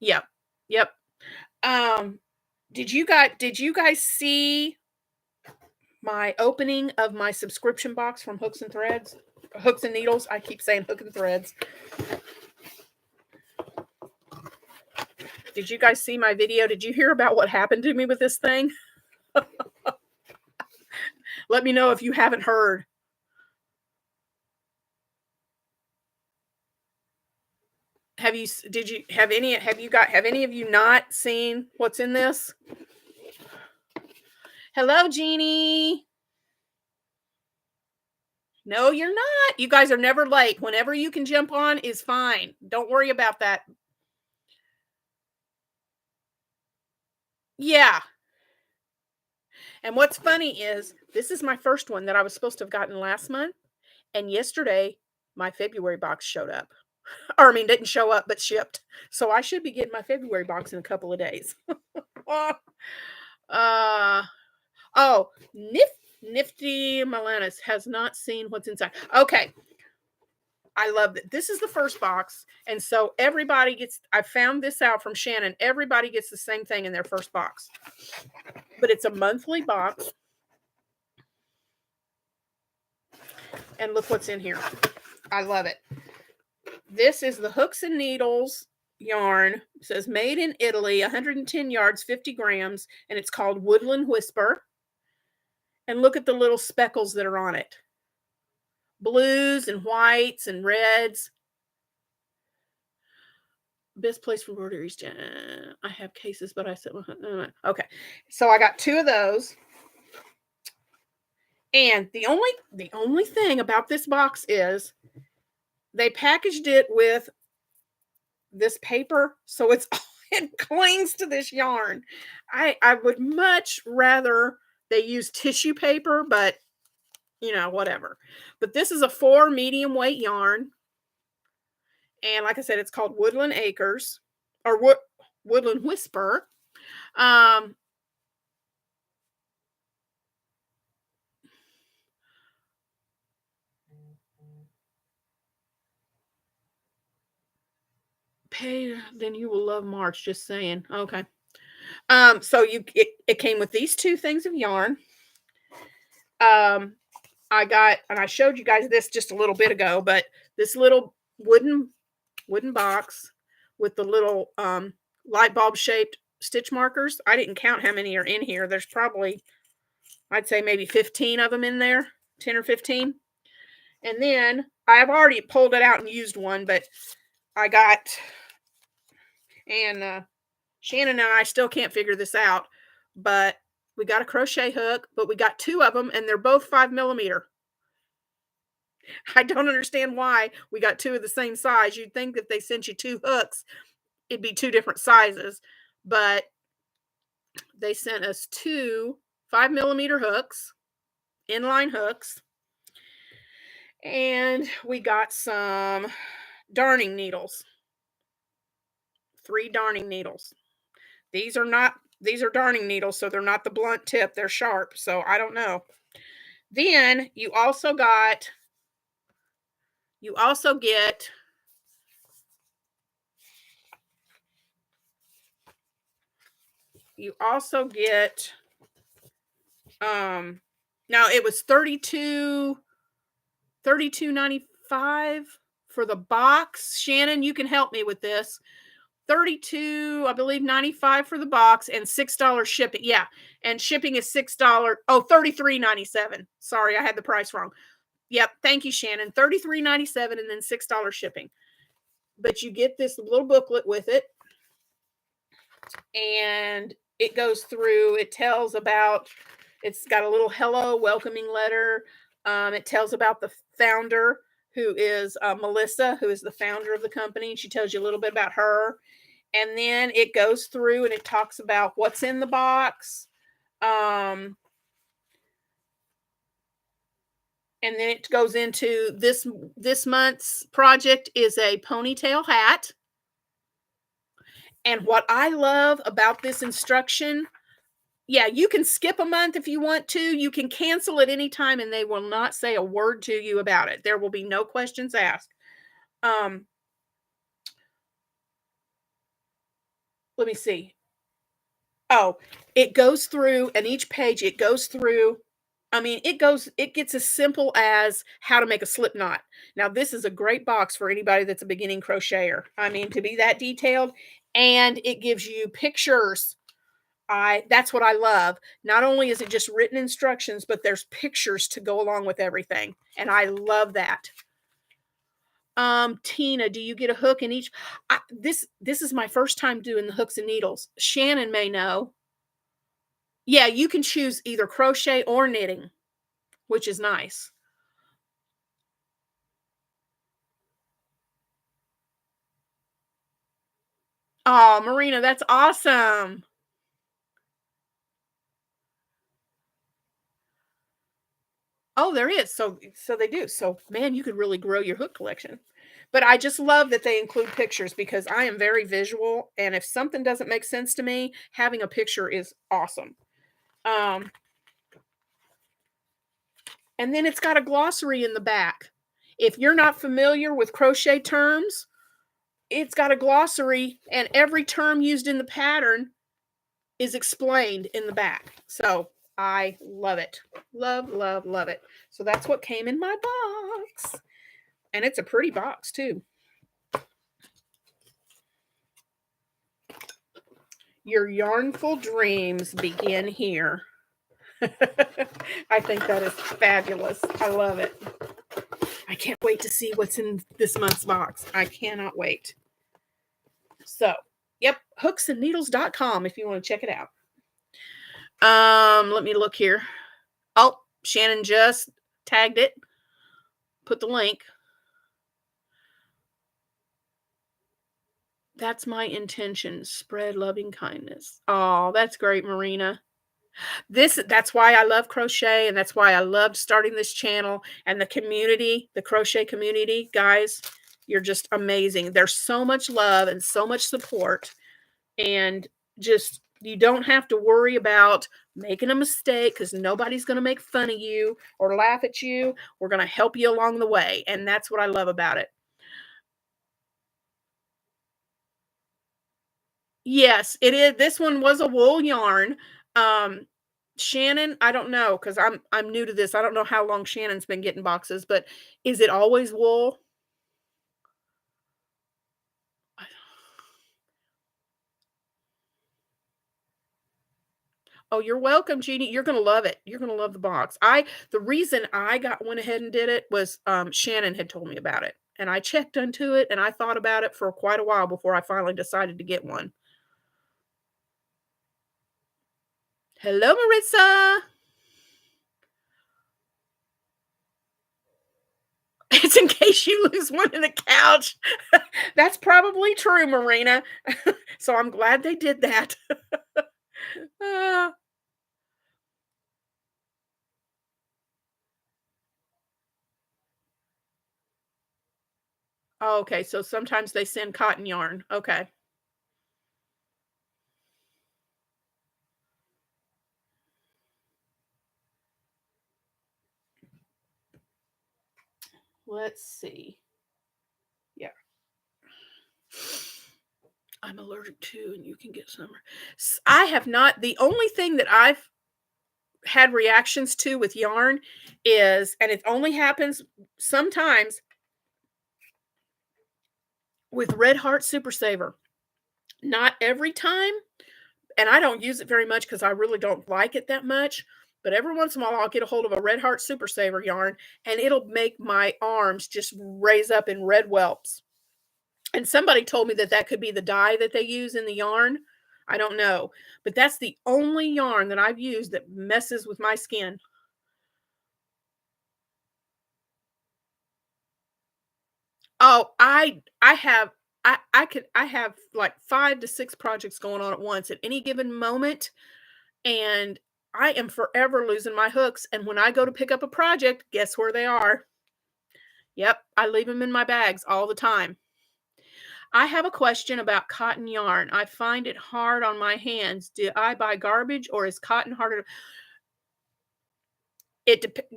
Yep. Yep. Um, did you guys see my opening of my subscription box from Hooks and Threads? Hooks and Needles. I keep saying Hook and Threads. Did you guys see my video? Did you hear about what happened to me with this thing? Let me know if you haven't heard. Have any of you not seen what's in this? Hello, Jeannie. No, you're not. You guys are never late. Whenever you can jump on is fine. Don't worry about that. Yeah. And what's funny is this is my first one that I was supposed to have gotten last month. And yesterday, my February box showed up. Or, I mean, didn't show up, but shipped. So I should be getting my February box in a couple of days. Oh, Nifty Milanis has not seen what's inside. Okay. I love it. This is the first box. And so everybody gets, I found this out from Shannon. Everybody gets the same thing in their first box. But it's a monthly box. And look what's in here. I love it. This is the Hooks and Needles yarn. It says made in Italy, 110 yards, 50 grams. And it's called Woodland Whisper. And look at the little speckles that are on it. Blues and whites and reds. Best place for embroidery. I have cases, but I said, okay. So I got 2 of those. And the only thing about this box is they packaged it with this paper, so it clings to this yarn. I would much rather they use tissue paper, but you know, whatever. But this is a 4 medium weight yarn. And like I said, it's called Woodland Acres or Woodland Whisper. Pay, then you will love March. Just saying. Okay. So it came with these 2 things of yarn. I got, and I showed you guys this just a little bit ago, but this little wooden box with the little light bulb shaped stitch markers. I didn't count how many are in here. There's probably, I'd say maybe 15 of them in there, 10 or 15. And then I've already pulled it out and used one, but I got, and Shannon and I still can't figure this out, but we got a crochet hook, but we got two of them, and they're both 5 millimeter. I don't understand why we got two of the same size. You'd think if they sent you two hooks, it'd be two different sizes, but they sent us two 5 millimeter hooks, inline hooks, and we got some darning needles, 3 darning needles. These are darning needles, so they're not the blunt tip, they're sharp, so I don't know. Then you also get now it was 32.95 for the box. Shannon, you can help me with this. 32, I believe 95 for the box and $6 shipping. Yeah, and shipping is $6. Oh, 33.97. Sorry, I had the price wrong. Yep, thank you, Shannon. 33.97 and then $6 shipping. But you get this little booklet with it, and it goes through, it tells about, it's got a little hello welcoming letter. It tells about the founder, who is Melissa, who is the founder of the company. She tells you a little bit about her. And then it goes through and it talks about what's in the box. And then it goes into this month's project is a ponytail hat. And what I love about this instruction, yeah, you can skip a month if you want to. You can cancel at any time and they will not say a word to you about it. There will be no questions asked. Let me see. Oh, it goes through, and each page it goes through. I mean, it gets as simple as how to make a slip knot. Now, this is a great box for anybody that's a beginning crocheter. I mean, to be that detailed, and it gives you pictures. That's what I love. Not only is it just written instructions, but there's pictures to go along with everything, and I love that. Tina, do you get a hook in each? This is my first time doing the hooks and needles. Shannon may know. Yeah, you can choose either crochet or knitting, which is nice. Oh, Marina, that's awesome. Oh, there is. So they do. So, man, you could really grow your hook collection. But I just love that they include pictures because I am very visual, and if something doesn't make sense to me, having a picture is awesome. Um, and then it's got a glossary in the back. If you're not familiar with crochet terms, it's got a glossary, and every term used in the pattern is explained in the back. So I love it. Love, love, love it. So that's what came in my box. And it's a pretty box too. Your yarnful dreams begin here. I think that is fabulous. I love it. I can't wait to see what's in this month's box. I cannot wait. So, yep, hooksandneedles.com if you want to check it out. Let me look here. Oh, Shannon just tagged it. Put the link. That's my intention. Spread loving kindness. Oh, that's great, Marina. That's why I love crochet, and that's why I loved starting this channel and the community, the crochet community. Guys, you're just amazing. There's so much love and so much support, and just you don't have to worry about making a mistake because nobody's going to make fun of you or laugh at you. We're going to help you along the way, and that's what I love about it. Yes, it is. This one was a wool yarn. Um, Shannon, I don't know because I'm new to this. I don't know how long Shannon's been getting boxes, but is it always wool? Oh, you're welcome, Jeannie. You're gonna love it. You're gonna love the box. The reason I went ahead and did it was Shannon had told me about it, and I checked into it, and I thought about it for quite a while before I finally decided to get one. Hello, Marissa. It's in case you lose one in the couch. That's probably true, Marina. So I'm glad they did that. Uh, okay, so sometimes they send cotton yarn. Okay. Let's see. Yeah. I'm allergic to, and you can get some. I have not. The only thing that I've had reactions to with yarn is, and it only happens sometimes, with Red Heart Super Saver. Not every time, and I don't use it very much because I really don't like it that much. But every once in a while, I'll get a hold of a Red Heart Super Saver yarn, and it'll make my arms just raise up in red whelps. And somebody told me that that could be the dye that they use in the yarn. I don't know, but that's the only yarn that I've used that messes with my skin. Oh, I have like 5 to 6 projects going on at once at any given moment, and I am forever losing my hooks, and when I go to pick up a project, guess where they are? Yep, I leave them in my bags all the time. I have a question about cotton yarn. I find it hard on my hands. Do I buy garbage or is cotton harder?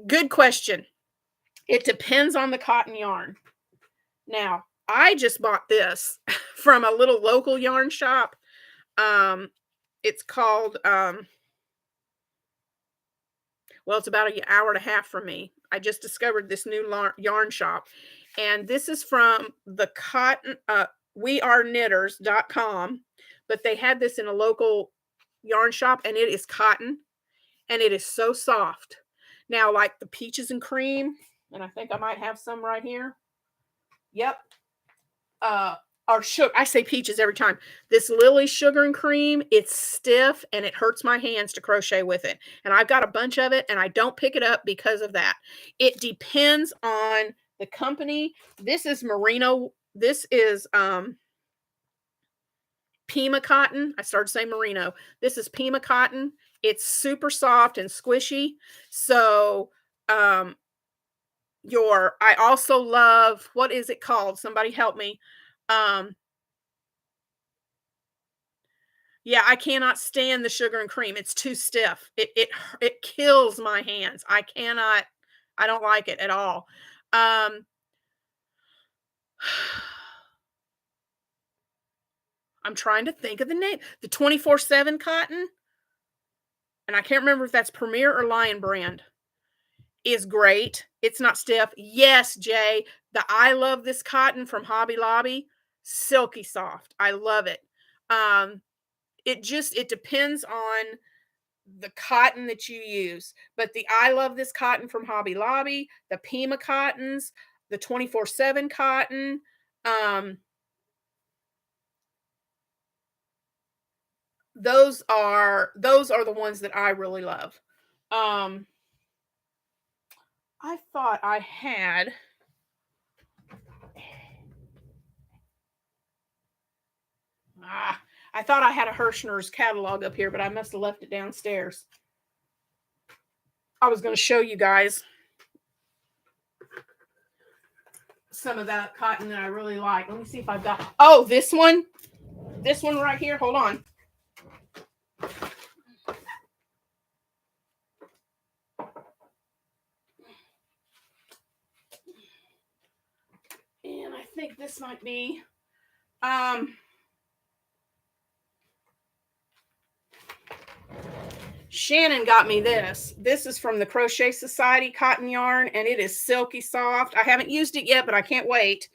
Good question. It depends on the cotton yarn. Now, I just bought this from a little local yarn shop. It's called well, it's about an hour and a half from me. I just discovered this new yarn shop, and this is from the cotton weareknitters.com, but they had this in a local yarn shop, and it is cotton, and it is so soft. Now, like the peaches and cream, and I think I might have some right here. Yep. Or sugar. I say peaches every time. This Lily sugar and cream, it's stiff and it hurts my hands to crochet with it. And I've got a bunch of it and I don't pick it up because of that. It depends on the company. This is merino. This is Pima cotton. I started saying merino. This is Pima cotton. It's super soft and squishy. So I also love, what is it called? Somebody help me. Yeah, I cannot stand the sugar and cream. It's too stiff. It kills my hands. I don't like it at all. I'm trying to think of the name. The 24/7 cotton, and I can't remember if that's Premier or Lion brand, is great. It's not stiff. Yes, Jay, the I love this cotton from Hobby Lobby, silky soft. I love it. It depends on the cotton that you use. But the I love this cotton from Hobby Lobby, the Pima cottons, the 24/7 cotton, those are the ones that I really love. I thought I had I thought I had a Hirschner's catalog up here, but I must have left it downstairs. I was going to show you guys some of that cotton that I really like. Let me see if I've got. Oh, this one right here. Hold on. And I think this might be Shannon got me this. This is from the Crochet Society cotton yarn, and it is silky soft. I haven't used it yet, but I can't wait.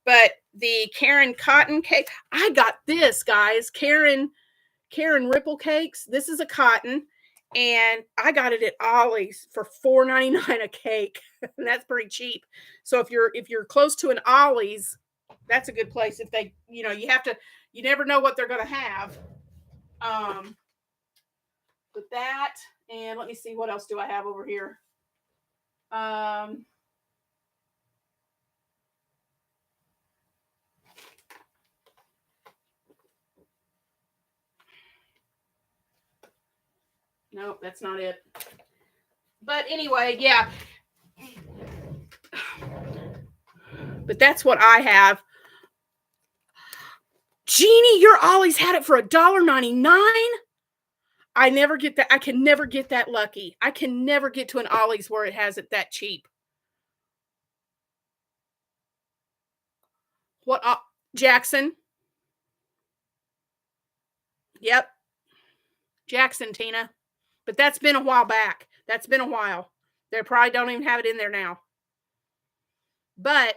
But the Karen cotton cake, I got this, guys. Karen Ripple cakes. This is a cotton, and I got it at Ollie's for $4.99 a cake. And that's pretty cheap. So if you're close to an Ollie's, that's a good place. If they, you never know what they're going to have. With that, and let me see, what else do I have over here? Nope, that's not it. But anyway, yeah. But that's what I have. Jeannie, your Ollie's had it for $1.99. I never get that. I can never get that lucky. I can never get to an Ollie's where it has it that cheap. What? Jackson? Yep. Jackson, Tina. But that's been a while back. That's been a while. They probably don't even have it in there now. But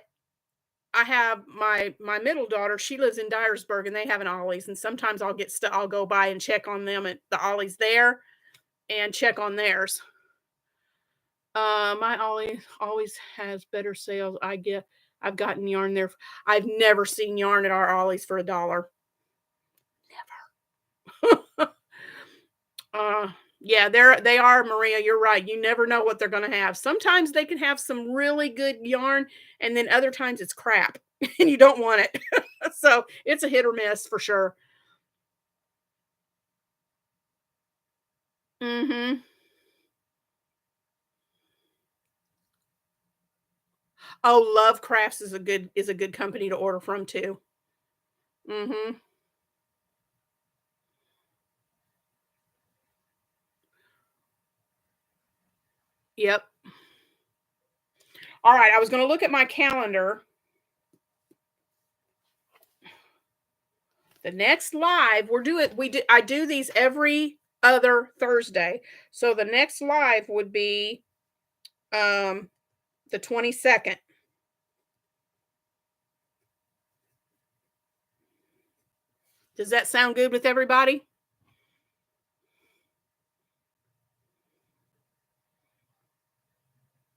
I have my middle daughter. She lives in Dyersburg, and they have an Ollie's. And sometimes I'll go by and check on them at the Ollie's there, and check on theirs. My Ollie's always has better sales. I've gotten yarn there. I've never seen yarn at our Ollie's for $1. Never. Yeah, they are, Maria. You're right. You never know what they're going to have. Sometimes they can have some really good yarn, and then other times it's crap, and you don't want it. So it's a hit or miss for sure. Mm-hmm. Oh, Love Crafts is a good company to order from too. Mm-hmm. Yep. All right, I was going to look at my calendar. The next live I do these every other Thursday. So the next live would be the 22nd. Does that sound good with everybody?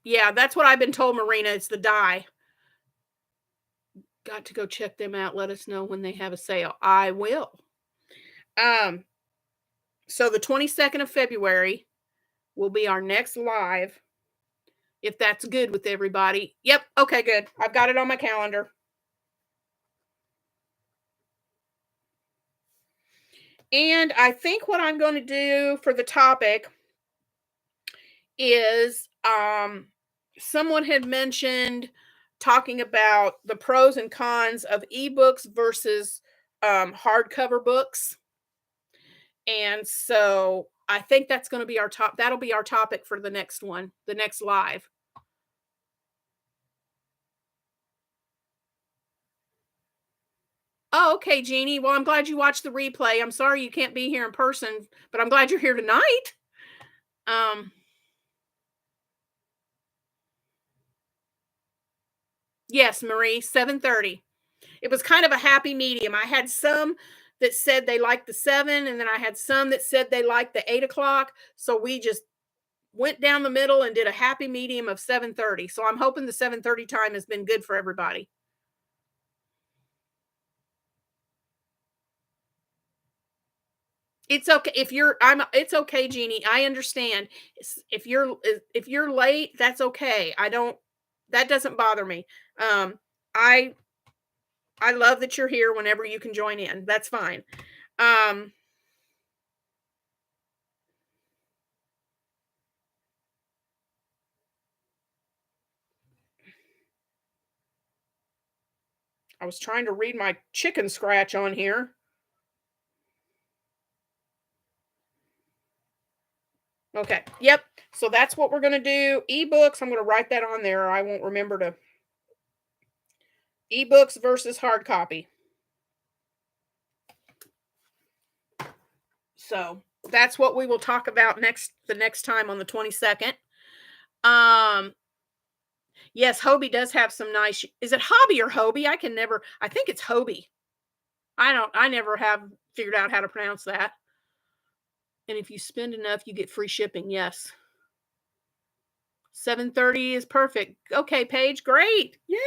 Yeah, that's what I've been told, Marina. It's the dye. Got to go check them out. Let us know when they have a sale. I will. So the 22nd of February will be our next live. If that's good with everybody. Yep. Okay, good. I've got it on my calendar. And I think what I'm going to do for the topic is someone had mentioned talking about the pros and cons of ebooks versus hardcover books. And so I think that's going to be that'll be our topic for the next one, the next live. Oh, okay, Jeannie. Well, I'm glad you watched the replay. I'm sorry you can't be here in person, but I'm glad you're here tonight. Yes, Marie, 7:30. It was kind of a happy medium. I had some that said they liked the 7, and then I had some that said they liked the 8 o'clock. So we just went down the middle and did a happy medium of 7:30. So I'm hoping the 7:30 time has been good for everybody. It's okay it's okay, Jeannie. I understand. If you're late, that's okay. That doesn't bother me. I love that you're here whenever you can join in. That's fine. I was trying to read my chicken scratch on here. Okay. Yep. So that's what we're going to do. Ebooks, I'm going to write that on there. I won't remember to. Ebooks versus hard copy. So that's what we will talk about the next time on the 22nd. Yes, Hobie does have some nice. Is it Hobby or Hobie? I think it's Hobie. I never have figured out how to pronounce that. And if you spend enough, you get free shipping. Yes. 7:30 is perfect. Okay, Paige, great. Yay!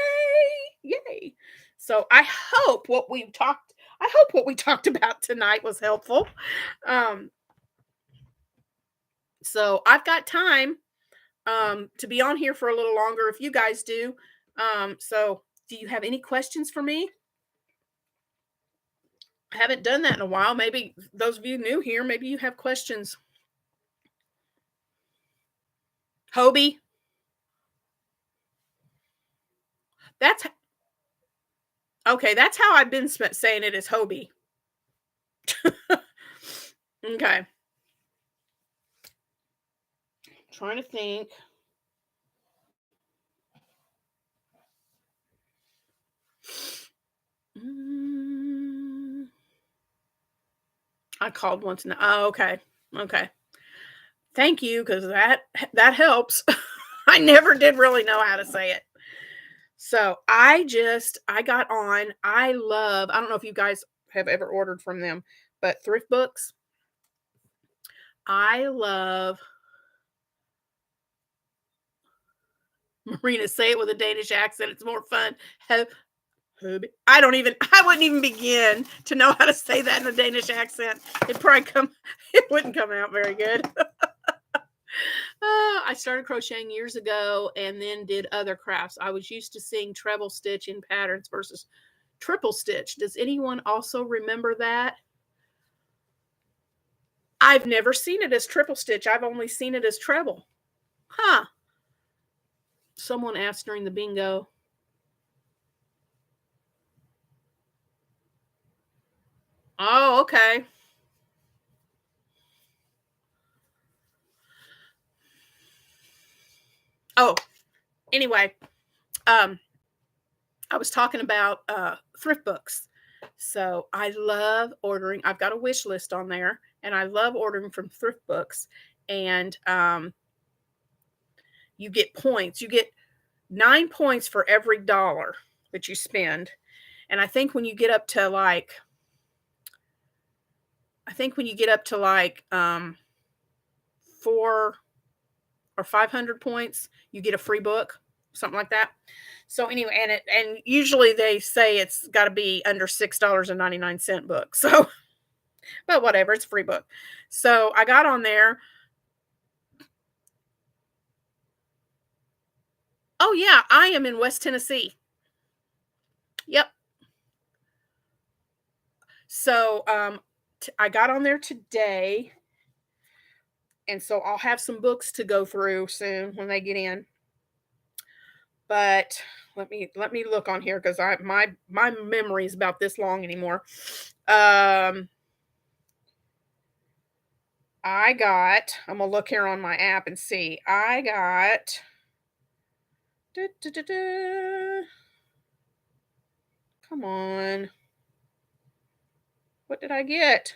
Yay. So I hope what we talked about tonight was helpful. Um, so I've got time to be on here for a little longer if you guys do. So do you have any questions for me? I haven't done that in a while. Maybe those of you new here, maybe you have questions. Hobie, that's okay. That's how I've been saying it is Hobie. Okay. Trying to think. I called once now. Oh, okay. Okay. Thank you, because that helps. I never did really know how to say it. So I got on. I don't know if you guys have ever ordered from them, but thrift books. I love Marina, say it with a Danish accent. It's more fun. I wouldn't even begin to know how to say that in a Danish accent. It wouldn't come out very good. I started crocheting years ago and then did other crafts. I was used to seeing treble stitch in patterns versus triple stitch. Does anyone also remember that? I've never seen it as triple stitch. I've only seen it as treble. Huh. Someone asked during the bingo. Oh, okay. Oh, anyway, I was talking about thrift books. So I love ordering. I've got a wish list on there, and I love ordering from thrift books. And you get points. You get 9 points for every dollar that you spend. And I think when you get up to like, 4 or 500 points, you get a free book, something like that. So anyway, and usually they say it's got to be under $6.99 book. So, but whatever, it's a free book. So I got on there. Oh yeah, I am in West Tennessee. Yep. So I got on there today, and so I'll have some books to go through soon when they get in. But let me look on here because my memory is about this long anymore. I'm gonna look here on my app and see. I got come on. What did I get?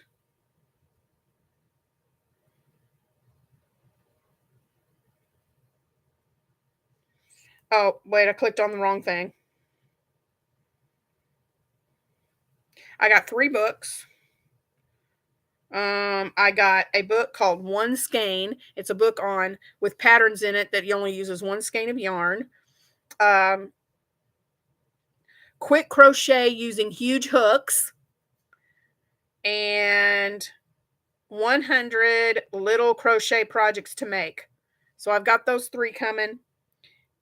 Oh, wait, I clicked on the wrong thing. I got 3 books. I got a book called One Skein. It's a book with patterns in it that you only uses 1 skein of yarn. Quick crochet using huge hooks, and 100 little crochet projects to make. So I've got those 3 coming.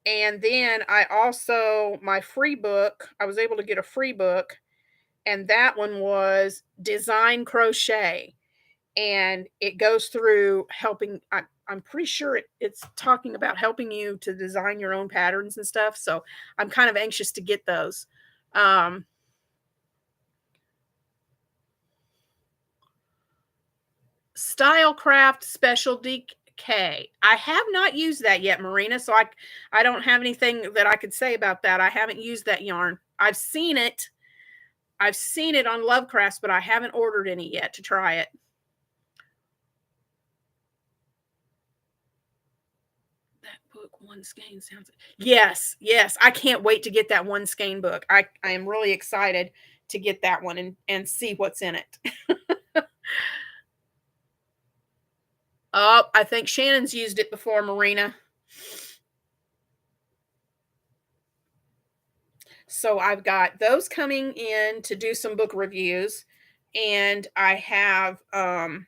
And then my free book, I was able to get a free book, and that one was Design Crochet. And it goes through helping. I'm pretty sure it's talking about helping you to design your own patterns and stuff. So I'm kind of anxious to get those. Stylecraft Special DK. I have not used that yet, Marina. So I don't have anything that I could say about that. I haven't used that yarn. I've seen it. I've seen it on Lovecrafts, but I haven't ordered any yet to try it. That book, One Skein, sounds. Yes, yes. I can't wait to get that One Skein book. I am really excited to get that one and see what's in it. Oh, I think Shannon's used it before, Marina. So I've got those coming in to do some book reviews, and I have um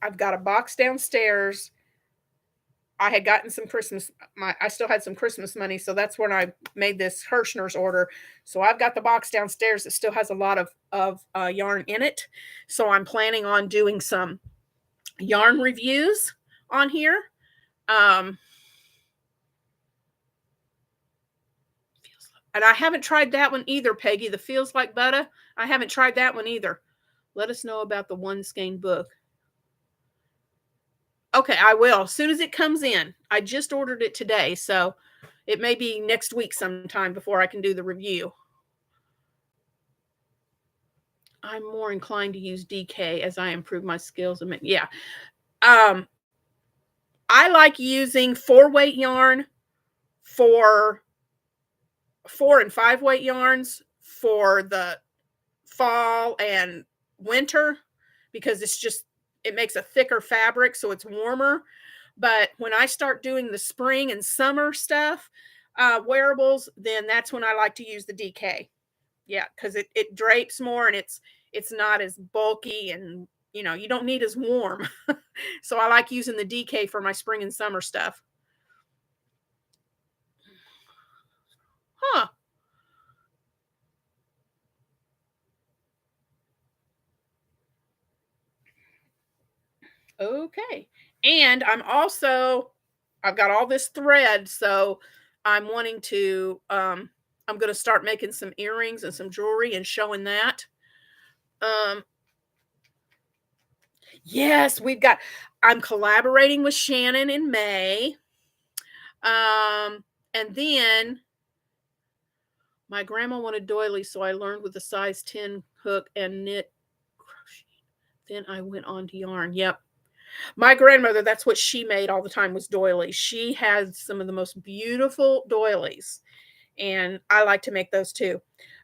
I've got a box downstairs. I had gotten some Christmas I still had some Christmas money, so that's when I made this Hirschner's order. So I've got the box downstairs that still has a lot of yarn in it. So I'm planning on doing some yarn reviews on here. Um and I haven't tried that one either, Peggy. The Feels Like Butter. I haven't tried that one either. Let us know about the one skein book. Okay, I will. As soon as it comes in. I just ordered it today, so it may be next week sometime before I can do the review. I'm more inclined to use DK as I improve my skills. Yeah. Um, I like using 4-weight yarn for 4 and 5-weight yarns for the fall and winter because it makes a thicker fabric, so it's warmer. But when I start doing the spring and summer stuff, wearables, then that's when I like to use the DK. Yeah, because it drapes more and it's not as bulky, and you don't need as warm. So I like using the DK for my spring and summer stuff. Huh. Okay. And I've got all this thread, so I'm wanting to I'm going to start making some earrings and some jewelry and showing that. Um yes, I'm collaborating with Shannon in May. And then my grandma wanted doilies, so I learned with the size 10 hook and knit crochet. Then I went on to yarn. Yep. My grandmother, that's what she made all the time was doilies. She had some of the most beautiful doilies, and I like to make those too.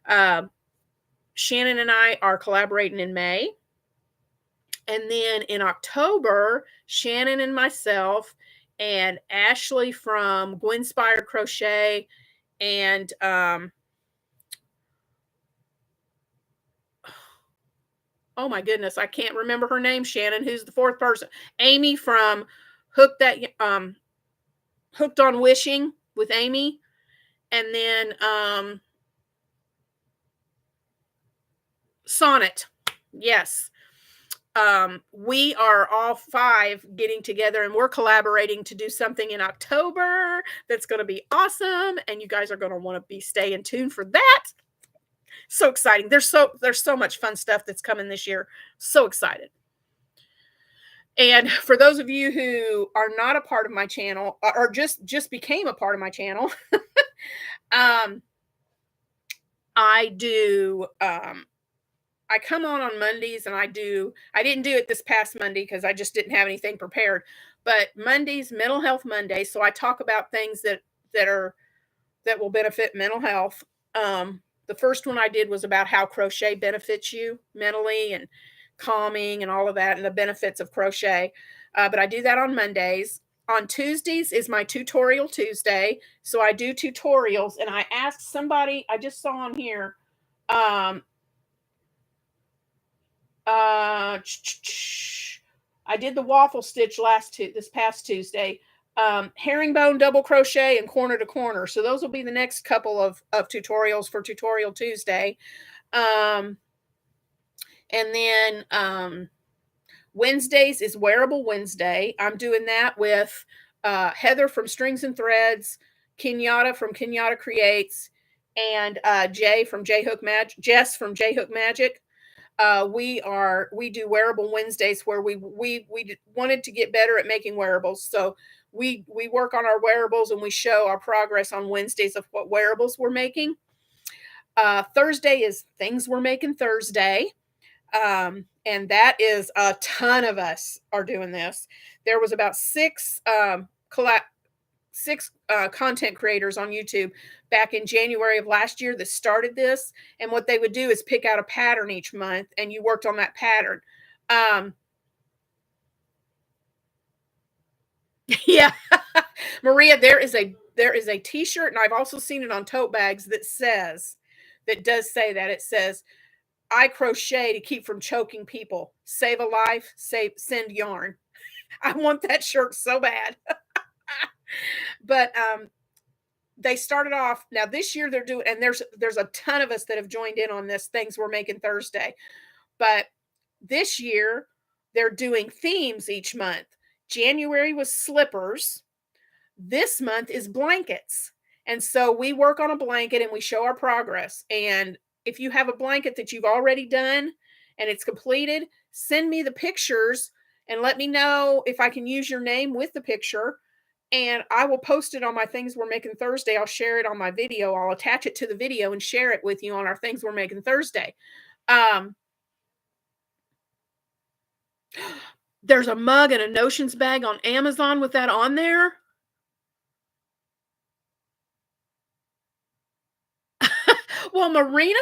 Um, Shannon and I are collaborating in May. And then in October, Shannon and myself and Ashley from Gwinspired Crochet and oh my goodness, I can't remember her name, Shannon, who's the fourth person. Amy from Hooked on Wishing with Amy. And then Sonnet. Yes. We are all 5 getting together and we're collaborating to do something in October that's going to be awesome, and you guys are going to want to be staying tuned for that. So exciting. There's so much fun stuff that's coming this year. So excited. And for those of you who are not a part of my channel or just became a part of my channel, um I do I come on Mondays and I didn't do it this past Monday because I just didn't have anything prepared. But Mondays, Mental Health Monday. So I talk about things that are that will benefit mental health. The first one I did was about how crochet benefits you mentally and calming and all of that and the benefits of crochet. But I do that on Mondays. On Tuesdays is my tutorial Tuesday. So I do tutorials, and I asked somebody I just saw on here. Um, I did the waffle stitch this past Tuesday. Herringbone double crochet and corner to corner. So those will be the next couple of tutorials for Tutorial Tuesday. And then Wednesdays is Wearable Wednesday. I'm doing that with Heather from Strings and Threads, Kenyatta from Kenyatta Creates, and Jess from J Hook Magic. We do Wearable Wednesdays where we wanted to get better at making wearables, so we work on our wearables and we show our progress on Wednesdays of what wearables we're making. Thursday is Things We're Making Thursday, and that is a ton of us are doing this. There was about six content creators on YouTube back in January of last year that started this. And what they would do is pick out a pattern each month, and you worked on that pattern. Um, yeah, Maria, there is a T-shirt, and I've also seen it on tote bags that does say that. It says, "I crochet to keep from choking people. Save a life. Send yarn." I want that shirt so bad. But they started off, now this year they're doing, and there's a ton of us that have joined in on this things we're making Thursday. But this year they're doing themes each month. January was slippers. This month is blankets. And so we work on a blanket and we show our progress. And if you have a blanket that you've already done and it's completed, send me the pictures and let me know if I can use your name with the picture. And I will post it on my Things We're Making Thursday. I'll share it on my video. I'll attach it to the video and share it with you on our Things We're Making Thursday. Um, there's a mug and a Notions bag on Amazon with that on there. Well, Marina,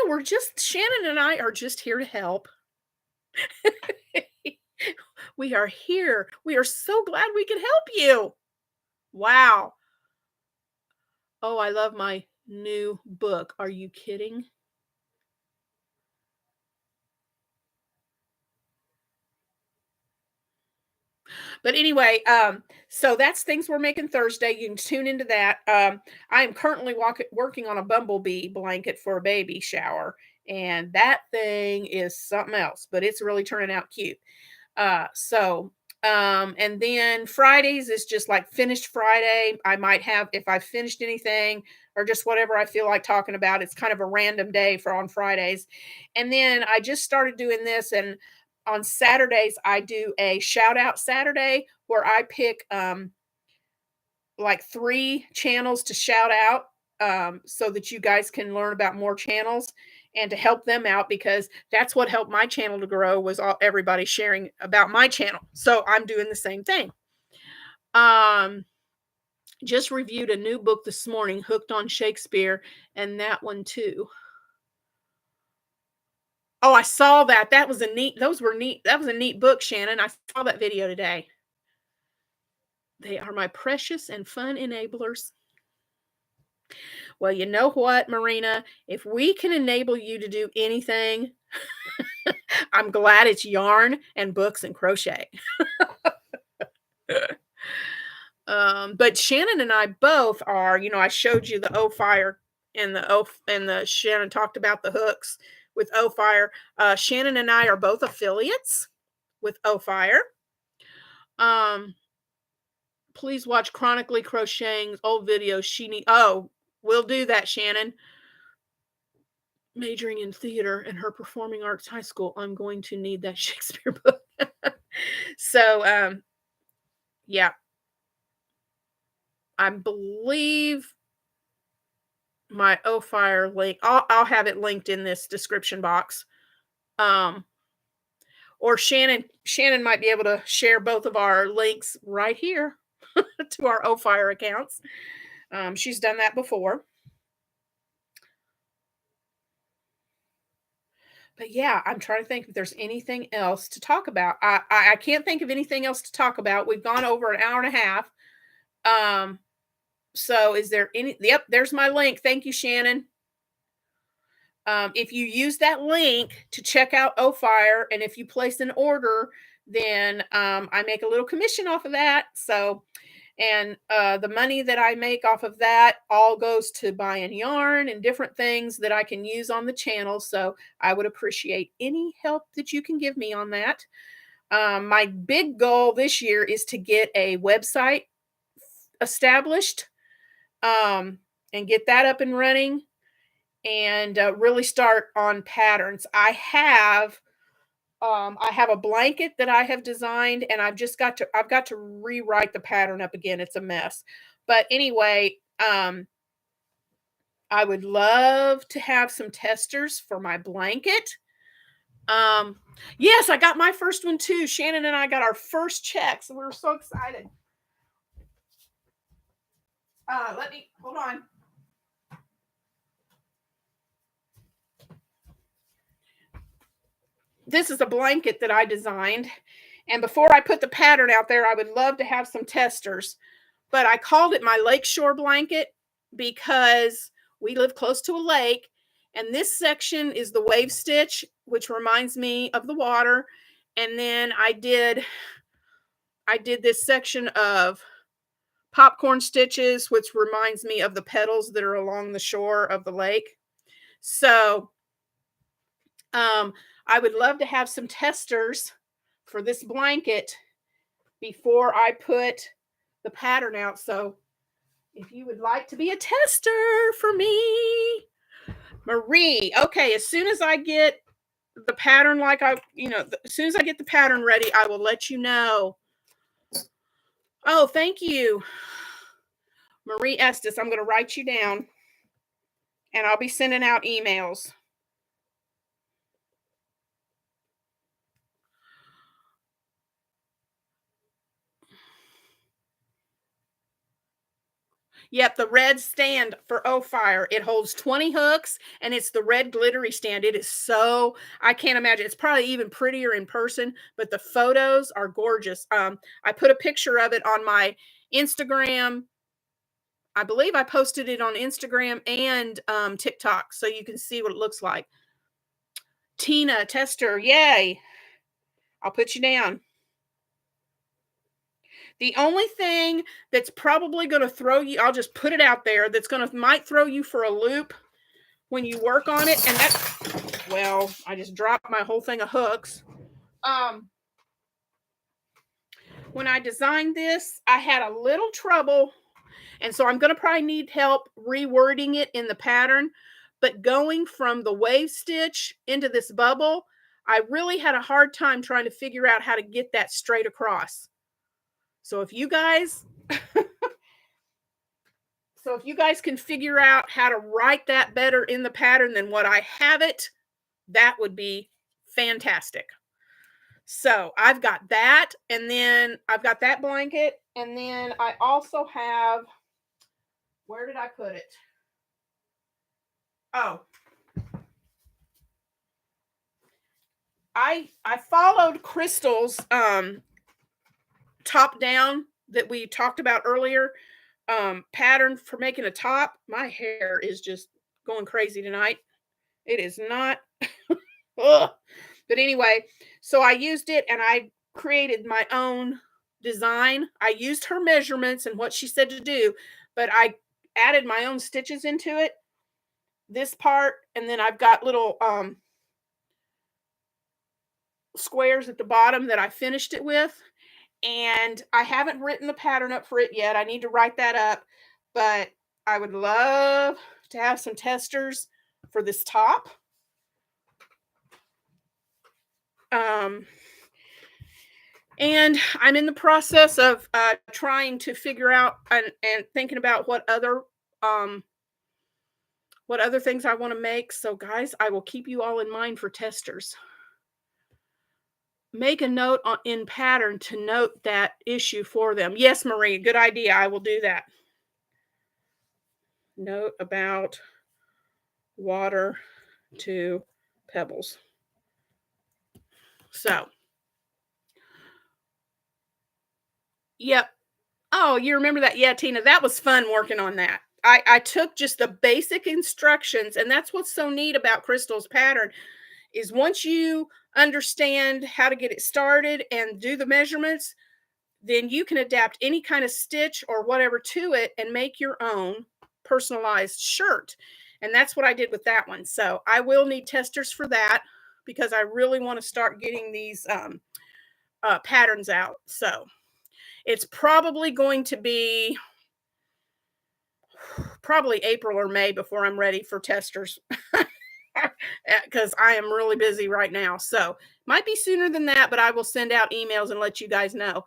Shannon and I are just here to help. We are here. We are so glad we can help you. Wow. Oh, I love my new book. Are you kidding? But anyway, so that's Things We're Making Thursday. You can tune into that. I am currently working on a bumblebee blanket for a baby shower, and that thing is something else, but it's really turning out cute. And then Fridays is just like Finished Friday. I might have, if I finished anything or just whatever I feel like talking about, it's kind of a random day for on Fridays. And then I just started doing this, and on Saturdays I do a shout out Saturday where I pick like 3 channels to shout out, so that you guys can learn about more channels and to help them out, because that's what helped my channel to grow, was everybody sharing about my channel. So I'm doing the same thing. Just reviewed a new book this morning, Hooked on Shakespeare, and that one too. Oh, I saw that. That was a neat. Those were neat. That was a neat book, Shannon. I saw that video today. They are my precious and fun enablers. Well, you know what, Marina? If we can enable you to do anything, I'm glad it's yarn and books and crochet. But Shannon and I both are, I showed you the O Fire and the Shannon talked about the hooks with O Fire. Shannon and I are both affiliates with O Fire. Please watch Chronically Crocheting's old videos. We'll do that, Shannon. Majoring in theater and her performing arts high school. I'm going to need that Shakespeare book. So, yeah. I believe my O Fire link, I'll have it linked in this description box. Or Shannon might be able to share both of our links right here to our O Fire accounts. She's done that before. But yeah, I'm trying to think if there's anything else to talk about. I can't think of anything else to talk about. We've gone over an hour and a half. So is there any? Yep, there's my link. Thank you, Shannon. If you use that link to check out O Fire, and if you place an order, then I make a little commission off of that. So, and the money that I make off of that all goes to buying yarn and different things that I can use on the channel. So I would appreciate any help that you can give me on that. My big goal this year is to get a website established, and get that up and running, and really start on patterns. I have a blanket that I have designed, and I've got to rewrite the pattern up again. It's a mess. But anyway, I would love to have some testers for my blanket. Yes, I got my first one too. Shannon and I got our first check, so we were so excited. Let me, hold on. This is a blanket that I designed. And before I put the pattern out there, I would love to have some testers. But I called it my lakeshore blanket because we live close to a lake. And this section is the wave stitch, which reminds me of the water. And then I did this section of popcorn stitches, which reminds me of the petals that are along the shore of the lake. So I would love to have some testers for this blanket before I put the pattern out. So if you would like to be a tester for me, Marie, okay, as soon as I get the pattern, as soon as I get the pattern ready, I will let you know. Oh, thank you. Marie Estes, I'm going to write you down and I'll be sending out emails. Yep, the red stand for O Fire. It holds 20 hooks and it's the red glittery stand. It is so, I can't imagine. It's probably even prettier in person, but the photos are gorgeous. I put a picture of it on my Instagram. I believe I posted it on Instagram and TikTok so you can see what it looks like. Tina, tester, yay. I'll put you down. The only thing that's probably going to throw you, I'll just put it out there, might throw you for a loop when you work on it, and that's, well, I just dropped my whole thing of hooks. When I designed this, I had a little trouble, and so I'm going to probably need help rewording it in the pattern, but going from the wave stitch into this bubble, I really had a hard time trying to figure out how to get that straight across. So if you guys can figure out how to write that better in the pattern than what I have it, that would be fantastic. So I've got that, and then I've got that blanket, and then I also have, where did I put it? Oh, I followed Crystal's top down that we talked about earlier, pattern for making a top. My hair is just going crazy tonight. It is not. Ugh. But anyway, so I used it and I created my own design. I used her measurements and what she said to do, but I added my own stitches into it. This part, and then I've got little squares at the bottom that I finished it with. And I haven't written the pattern up for it yet. I need to write that up, but I would love to have some testers for this top. And I'm in the process of trying to figure out and thinking about what other things I want to make. So guys, I will keep you all in mind for testers. Make a note in pattern to note that issue for them. Yes, Marie, good idea. I will do that. Note about water to pebbles. So, yep. Oh, you remember that? Yeah, Tina, that was fun working on that. I took just the basic instructions, and that's what's so neat about Crystal's pattern is once you understand how to get it started and do the measurements, then you can adapt any kind of stitch or whatever to it and make your own personalized shirt. And that's what I did with that one. So I will need testers for that because I really want to start getting these patterns out. So it's probably going to be probably April or May before I'm ready for testers because I am really busy right now. So might be sooner than that, but I will send out emails and let you guys know.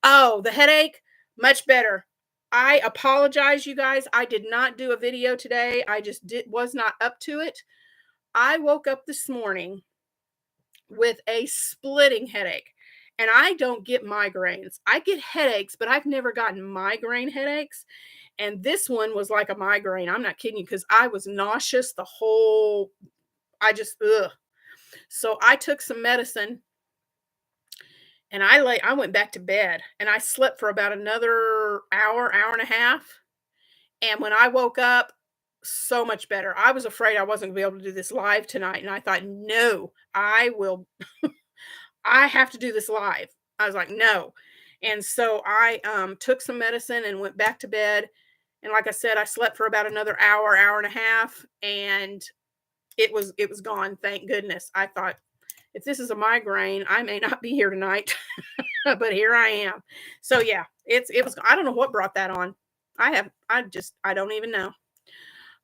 Oh, the headache, much better. I apologize, you guys. I did not do a video today. I just was not up to it. I woke up this morning with a splitting headache. And I don't get migraines. I get headaches, but I've never gotten migraine headaches. And this one was like a migraine. I'm not kidding you, because I was nauseous the whole, I just, ugh. So I took some medicine and I went back to bed and I slept for about another hour, hour and a half. And when I woke up, so much better. I was afraid I wasn't gonna be able to do this live tonight. And I thought, no, I will, I have to do this live. I was like, no. And so I took some medicine and went back to bed. And like I said, I slept for about another hour, hour and a half, and it was gone. Thank goodness. I thought, if this is a migraine, I may not be here tonight, but here I am. So yeah, it was. I don't know what brought that on. I don't even know.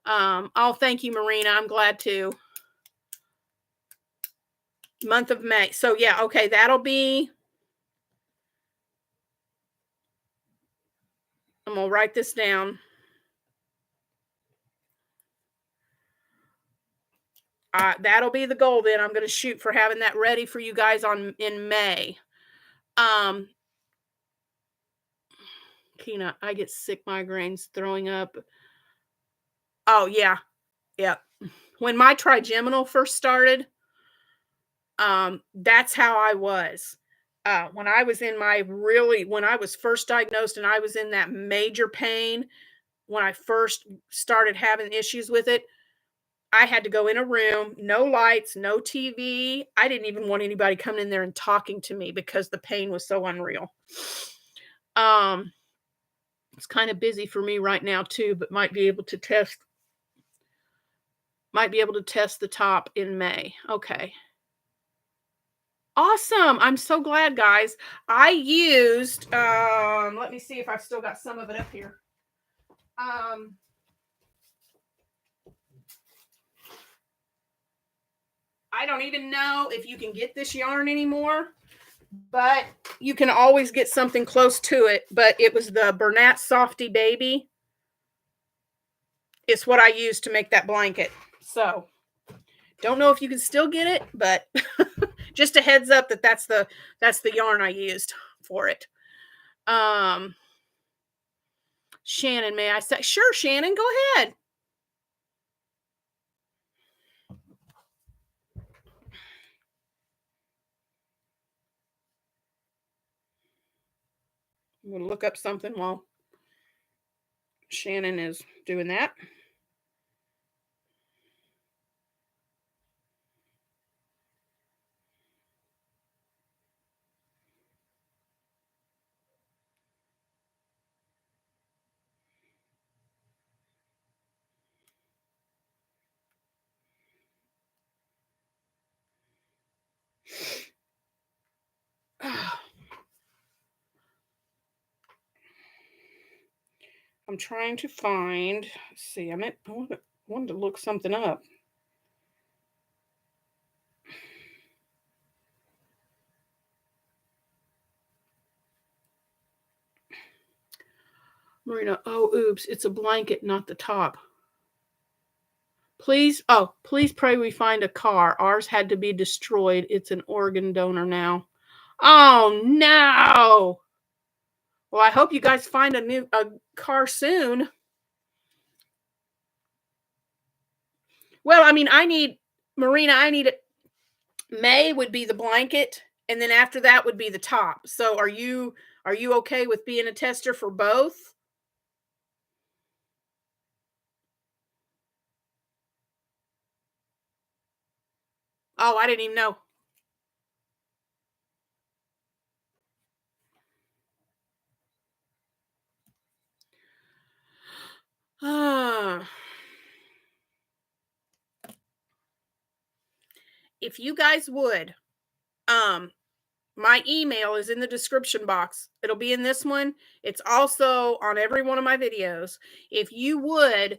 Oh, thank you, Marina. I'm glad to. Month of May. So yeah, okay, that'll be. I'm gonna write this down. That'll be the goal. Then I'm gonna shoot for having that ready for you guys in May. Um, Kina, I get sick migraines, throwing up. Oh yeah, yeah. When my trigeminal first started, that's how I was. When I was in my really, when I was first diagnosed and I was in that major pain, when I first started having issues with it, I had to go in a room, no lights, no TV. I didn't even want anybody coming in there and talking to me because the pain was so unreal. Um, it's kind of busy for me right now too, but might be able to test the top in May. Okay. Awesome. I'm so glad, guys. I used let me see if I've still got some of it up here. Um I don't even know if you can get this yarn anymore, but you can always get something close to it. But it was the Bernat Softy Baby. It's what I used to make that blanket. So don't know if you can still get it, but just a heads up that that's the yarn I used for it. Um, Shannon, may I say? Sure, Shannon, go ahead. I'm going to look up something while Shannon is doing that. I'm trying to find. Let's see, I wanted to look something up. Marina, oh, oops, it's a blanket, not the top. Please pray we find a car. Ours had to be destroyed. It's an organ donor now. Oh no. Well, I hope you guys find a car soon. Well, I mean, Marina, I need it. May would be the blanket, and then after that would be the top. So are you okay with being a tester for both? Oh, I didn't even know. If you guys would, um, my email is in the description box. It'll be in this one. It's also on every one of my videos. If you would,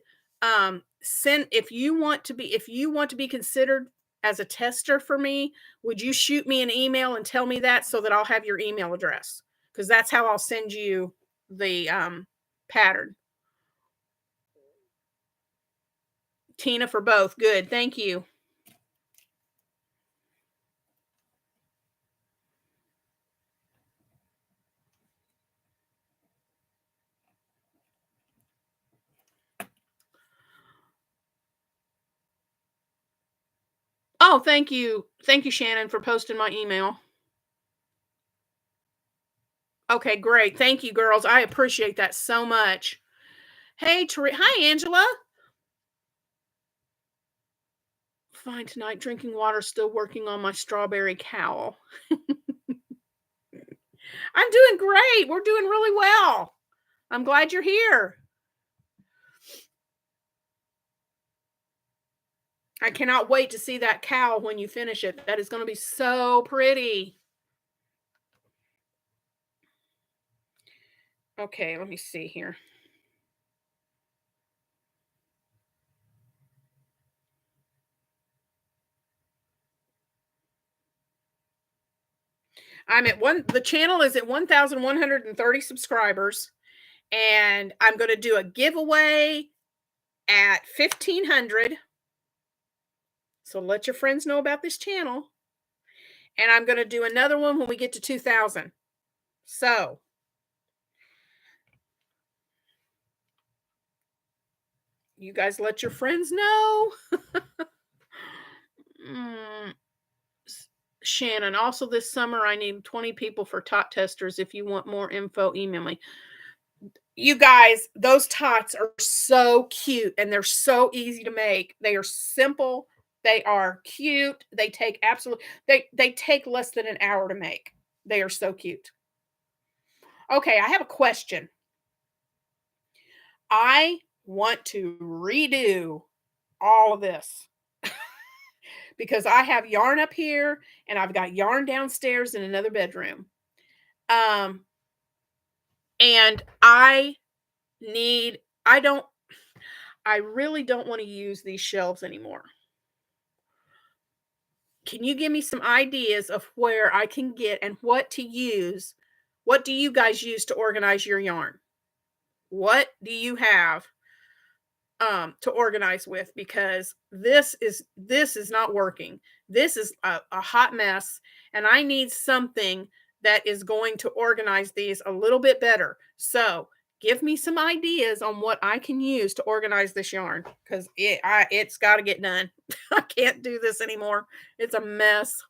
send if you want to be considered as a tester for me, would you shoot me an email and tell me that so that I'll have your email address? Because that's how I'll send you the pattern. Tina, for both. Good. Thank you. Oh, thank you. Thank you, Shannon, for posting my email. Okay, great. Thank you, girls. I appreciate that so much. Hey, hi, Angela. Fine tonight. Drinking water. Still working on my strawberry cowl. I'm doing great. We're doing really well. I'm glad you're here. I cannot wait to see that cowl when you finish it. That is going to be so pretty. Okay, let me see here. I'm at the channel is at 1,130 subscribers, and I'm going to do a giveaway at 1,500. So let your friends know about this channel. And I'm going to do another one when we get to 2,000. So you guys let your friends know. Mm, Shannon, also this summer I need 20 people for tot testers. If you want more info, email me. You guys, those tots are so cute and they're so easy to make. They are simple. They are cute. They take they take less than an hour to make. They are so cute. Okay, I have a question. I want to redo all of this because I have yarn up here and I've got yarn downstairs in another bedroom. Um, and need, I don't, I really don't want to use these shelves anymore. Can you give me some ideas of where I can get and what to use? What do you guys use to organize your yarn? What do you have to organize with? Because this is not working. This is a hot mess, and I need something that is going to organize these a little bit better. So give me some ideas on what I can use to organize this yarn, because it's got to get done. I can't do this anymore. It's a mess.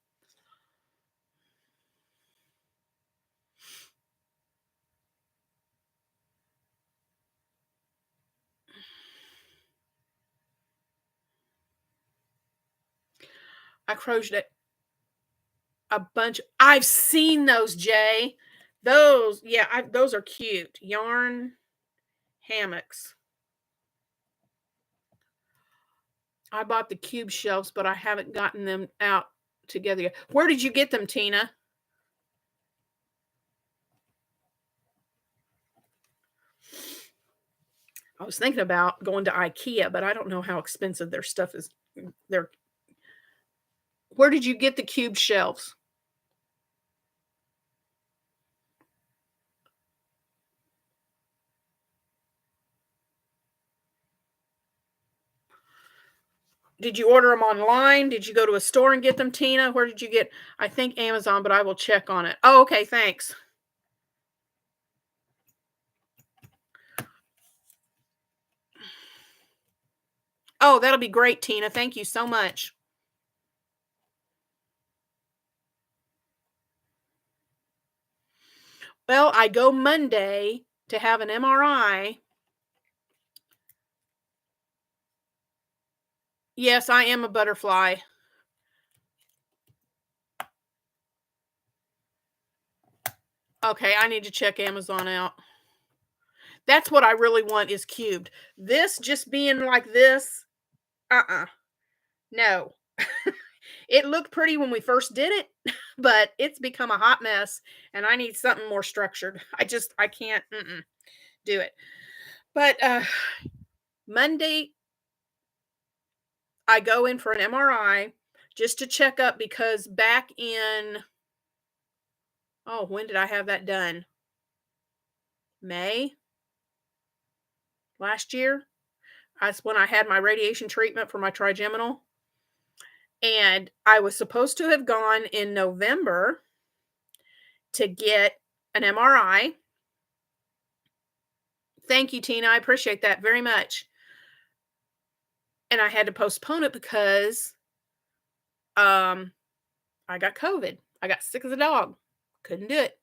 I crocheted a bunch. I've seen those, Jay. Those, yeah, those are cute. Yarn hammocks. I bought the cube shelves, but I haven't gotten them out together yet. Where did you get them, Tina? I was thinking about going to IKEA, but I don't know how expensive their stuff is. They're Where did you get the cube shelves? Did you order them online? Did you go to a store and get them, Tina? Where did you get? I think Amazon, but I will check on it. Oh, okay, thanks. Oh, that'll be great, Tina. Thank you so much. Well, I go Monday to have an MRI. Yes, I am a butterfly. Okay, I need to check Amazon out. That's what I really want is cubed. This just being like this, no. It looked pretty when we first did it, but it's become a hot mess and I need something more structured. I can't do it. But Monday I go in for an MRI just to check up because back in, oh, when did I have that done? May last year. That's when I had my radiation treatment for my trigeminal. And I was supposed to have gone in November to get an MRI. Thank you, Tina. I appreciate that very much. And I had to postpone it because Um, I got COVID. I got sick as a dog. Couldn't do it.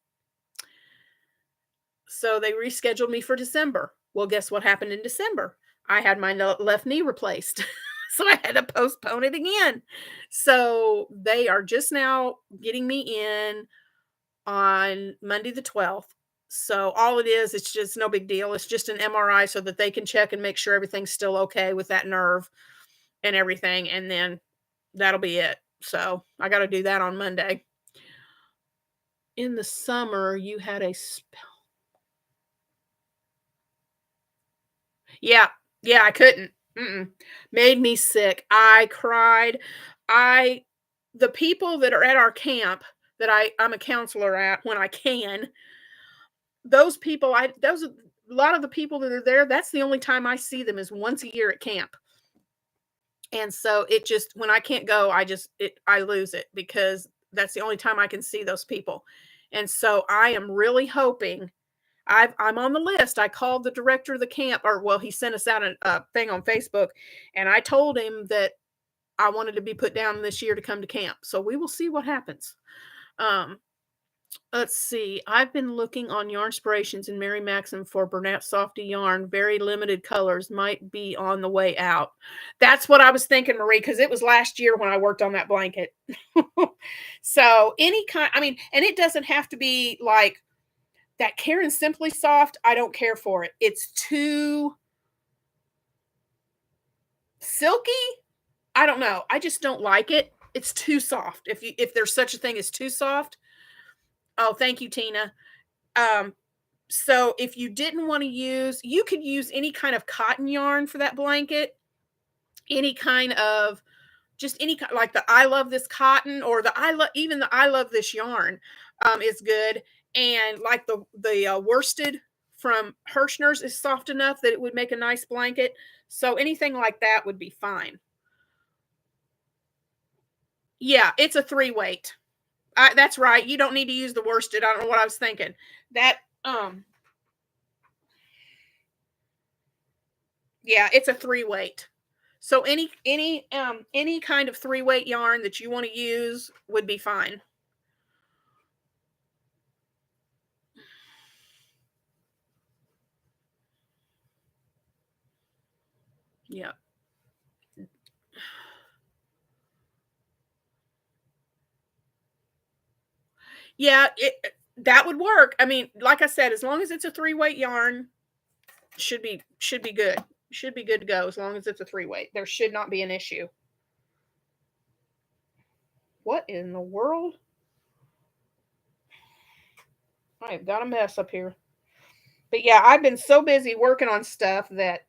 So they rescheduled me for December. Well, guess what happened in December? I had my left knee replaced. So I had to postpone it again. So they are just now getting me in on Monday the 12th. So all it is, it's just no big deal. It's just an MRI so that they can check and make sure everything's still okay with that nerve and everything. And then that'll be it. So I got to do that on Monday. In the summer, you had a yeah, yeah, I couldn't. Mm-mm. Made me sick. I cried. I the people that are at our camp that I'm a counselor at when I can, those people those are a lot of the people that are there, that's the only time I see them is once a year at camp. And so it just when I can't go, I lose it because that's the only time I can see those people. And so I am really hoping I'm on the list. I called the director of the camp, or well, he sent us out a thing on Facebook, and I told him that I wanted to be put down this year to come to camp. So we will see what happens. Um, let's see. I've been looking on Yarn Inspirations and Mary Maxim for Bernat Softy yarn. Very limited colors might be on the way out. That's what I was thinking, Marie, because it was last year when I worked on that blanket. So any kind, I mean, and it doesn't have to be like that Karen Simply Soft, I don't care for it. It's too silky. I don't know. I just don't like it. It's too soft. If there's such a thing as too soft. Oh, thank you, Tina. Um, so if you didn't want to use, you could use any kind of cotton yarn for that blanket. Any kind of just any like the I love this cotton or the I love this yarn is good. And like the worsted from Hirschner's is soft enough that it would make a nice blanket. So anything like that would be fine. Yeah, it's a 3 weight. That's right. You don't need to use the worsted. I don't know what I was thinking. That yeah, it's a 3 weight. So any kind of 3 weight yarn that you want to use would be fine. Yeah. Yeah, that would work. I mean, like I said, as long as it's a 3 weight yarn, should be good. Should be good to go as long as it's a 3 weight. There should not be an issue. What in the world? I've got a mess up here. But yeah, I've been so busy working on stuff that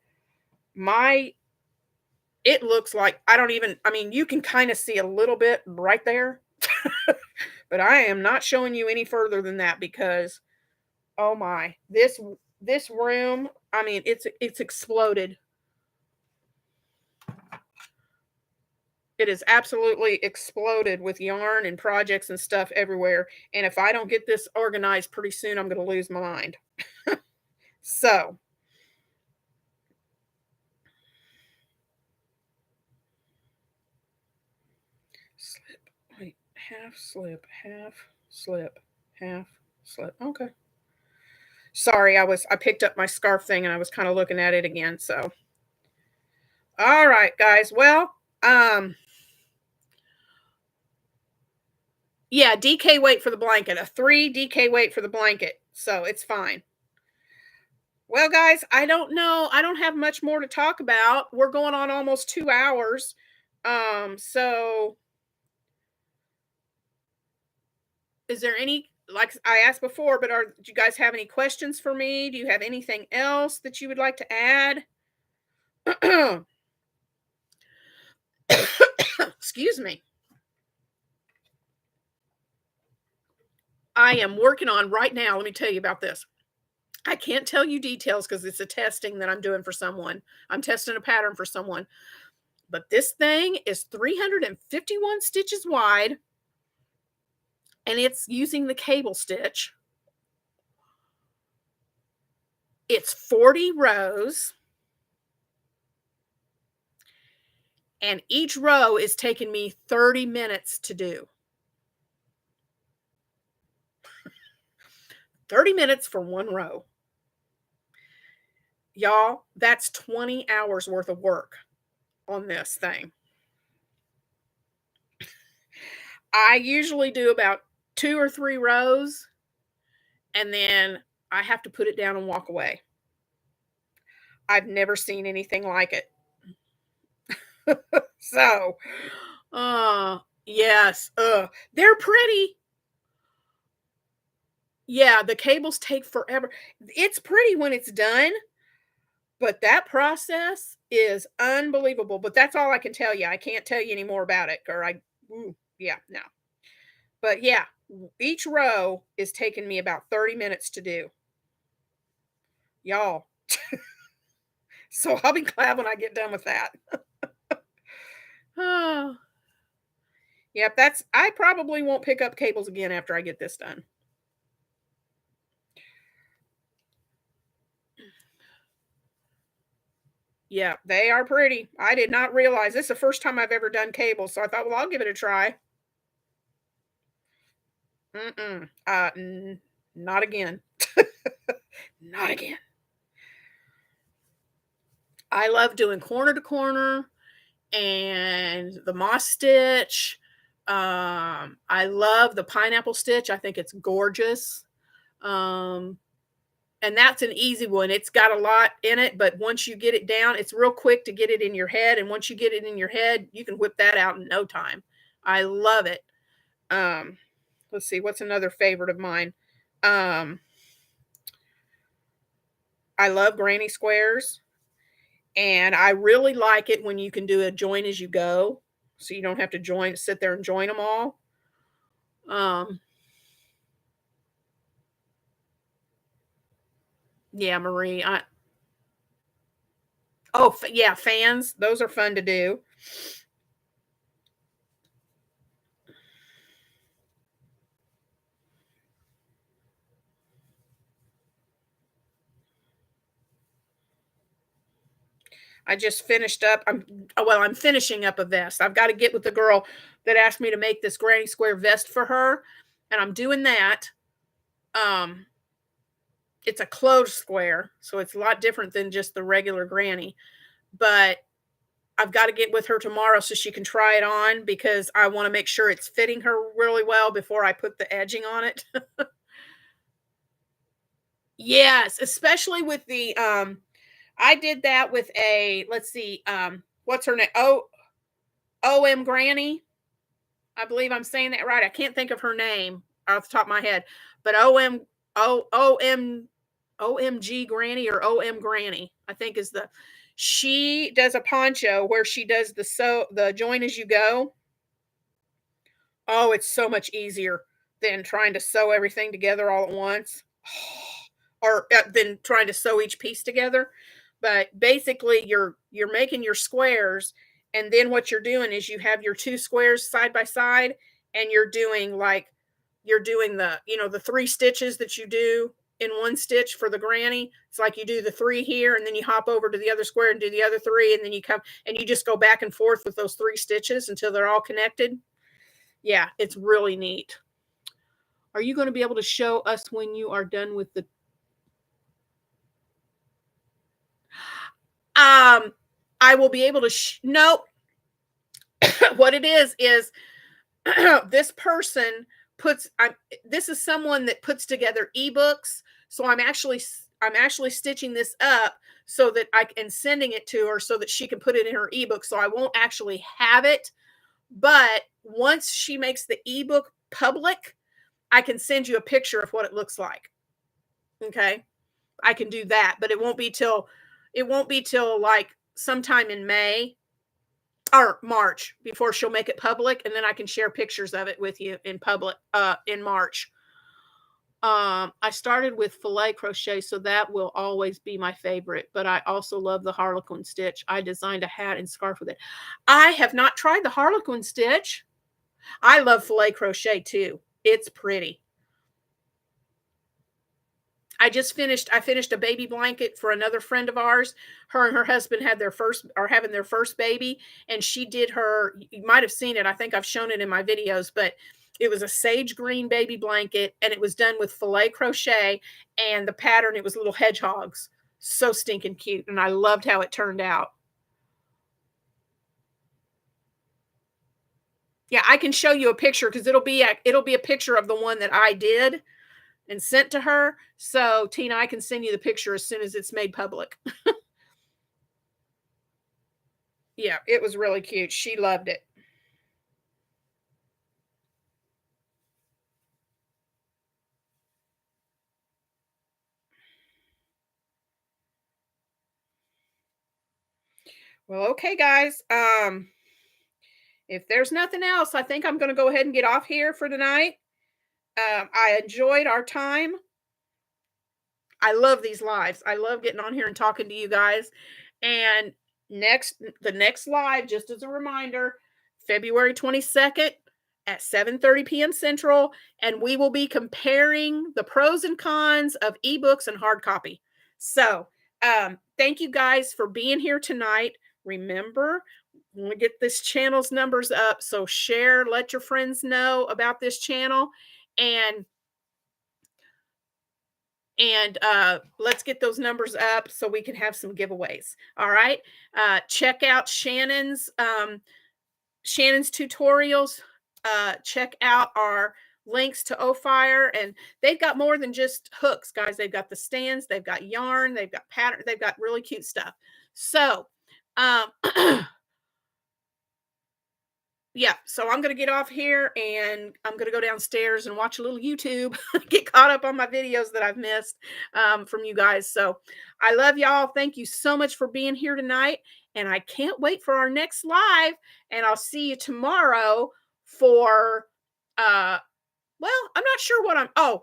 my it looks like I don't even I mean, you can kind of see a little bit right there. But I am not showing you any further than that because oh my, this room, I mean, it's exploded. It is absolutely exploded with yarn and projects and stuff everywhere. And if I don't get this organized pretty soon, I'm going to lose my mind. So, slip, wait, half slip, half slip, half slip. Okay. Sorry, I picked up my scarf thing and I was kind of looking at it again. So, all right, guys. Well, yeah, DK weight for the blanket, a 3 DK weight for the blanket. So it's fine. Well, guys, I don't know. I don't have much more to talk about. We're going on almost 2 hours. So is there any like I asked before, but do you guys have any questions for me? Do you have anything else that you would like to add? Excuse me. I am working on right now. Let me tell you about this. I can't tell you details because it's a testing that I'm doing for someone. I'm testing a pattern for someone. But this thing is 351 stitches wide and it's using the cable stitch. It's 40 rows. and each row is taking me 30 minutes to do. 30 minutes for one row. Y'all, that's 20 hours worth of work on this thing. I usually do about 2 or 3 rows, and then I have to put it down and walk away. I've never seen anything like it. So, yes, they're pretty. Yeah, the cables take forever. It's pretty when it's done, but that process is unbelievable, but that's all I can tell you. I can't tell you any more about it, or yeah, no. But yeah, each row is taking me about 30 minutes to do. Y'all. So I'll be glad when I get done with that. Oh. Yep, I probably won't pick up cables again after I get this done. Yeah, they are pretty. I did not realize this is the first time I've ever done cables, so I thought, well, I'll give it a try. Mm-mm. Not again. Not again. I love doing corner to corner and the moss stitch. I love the pineapple stitch. I think it's gorgeous. Um, and that's an easy one. It's got a lot in it, but once you get it down, it's real quick to get it in your head. And once you get it in your head, you can whip that out in no time. I love it. Um, let's see, what's another favorite of mine? Um, I love granny squares, and I really like it when you can do a join as you go, so you don't have to sit there and join them all. Um, yeah, Marie. Yeah, fans. Those are fun to do. I just finished up. I'm finishing up a vest. I've got to get with the girl that asked me to make this granny square vest for her, and I'm doing that. Um, it's a closed square, so it's a lot different than just the regular granny. But I've got to get with her tomorrow so she can try it on because I want to make sure it's fitting her really well before I put the edging on it. Yes, especially with the I did that with a, let's see, what's her name? OM Granny. I believe I'm saying that right. I can't think of her name off the top of my head, but OMG Granny or OM Granny, I think is she does a poncho where she does the join as you go. Oh, it's so much easier than trying to sew everything together all at once, or than trying to sew each piece together. But basically, you're making your squares, and then what you're doing is you have your two squares side by side, and you're doing the 3 stitches that you do in one stitch for the granny. It's like you do the 3 here, and then you hop over to the other square and do the other 3, and then you come and you just go back and forth with those 3 stitches until they're all connected. Yeah, it's really neat. Are you going to be able to show us when you are done with the I will be able to no. What it is this person this is someone that puts together ebooks, so I'm actually stitching this up so that I can sending it to her so that she can put it in her ebook, so I won't actually have it, but once she makes the ebook public, I can send you a picture of what it looks like. Okay? I can do that, but it won't be till like sometime in May or March before she'll make it public, and then I can share pictures of it with you in public in March. I started with filet crochet, so that will always be my favorite, but I also love the harlequin stitch. I designed a hat and scarf with it. I have not tried the harlequin stitch. I love filet crochet too. It's pretty. I finished a baby blanket for another friend of ours. Her and her husband had their first are having their first baby, and she did her you might have seen it. I think I've shown it in my videos, but it was a sage green baby blanket and it was done with filet crochet, and the pattern, it was little hedgehogs. So stinking cute, and I loved how it turned out. Yeah, I can show you a picture because it'll be a picture of the one that I did and sent to her. So, Tina, I can send you the picture as soon as it's made public. Yeah, it was really cute. She loved it. Well, okay, guys. If there's nothing else, I think I'm going to go ahead and get off here for tonight. I enjoyed our time. I love these lives. I love getting on here and talking to you guys. And the next live, just as a reminder, February 22nd at 7:30 p.m. Central, and we will be comparing the pros and cons of ebooks and hard copy. So, thank you guys for being here tonight. Remember, when we get this channel's numbers up, so share, let your friends know about this channel, and let's get those numbers up so we can have some giveaways. All right. Check out Shannon's tutorials. Check out our links to Fire, and they've got more than just hooks, guys. They've got the stands, they've got yarn, they've got pattern, they've got really cute stuff. So, um, yeah, so I'm gonna get off here and I'm gonna go downstairs and watch a little YouTube, get caught up on my videos that I've missed from you guys. So I love y'all. Thank you so much for being here tonight. And I can't wait for our next live. And I'll see you tomorrow for well, I'm not sure what oh,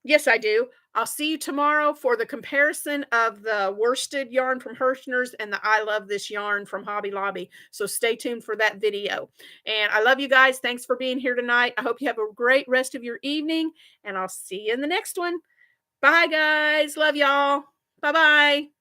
yes, I do. I'll see you tomorrow for the comparison of the worsted yarn from Hirschner's and the I Love This yarn from Hobby Lobby. So stay tuned for that video. And I love you guys. Thanks for being here tonight. I hope you have a great rest of your evening, and I'll see you in the next one. Bye, guys. Love y'all. Bye-bye.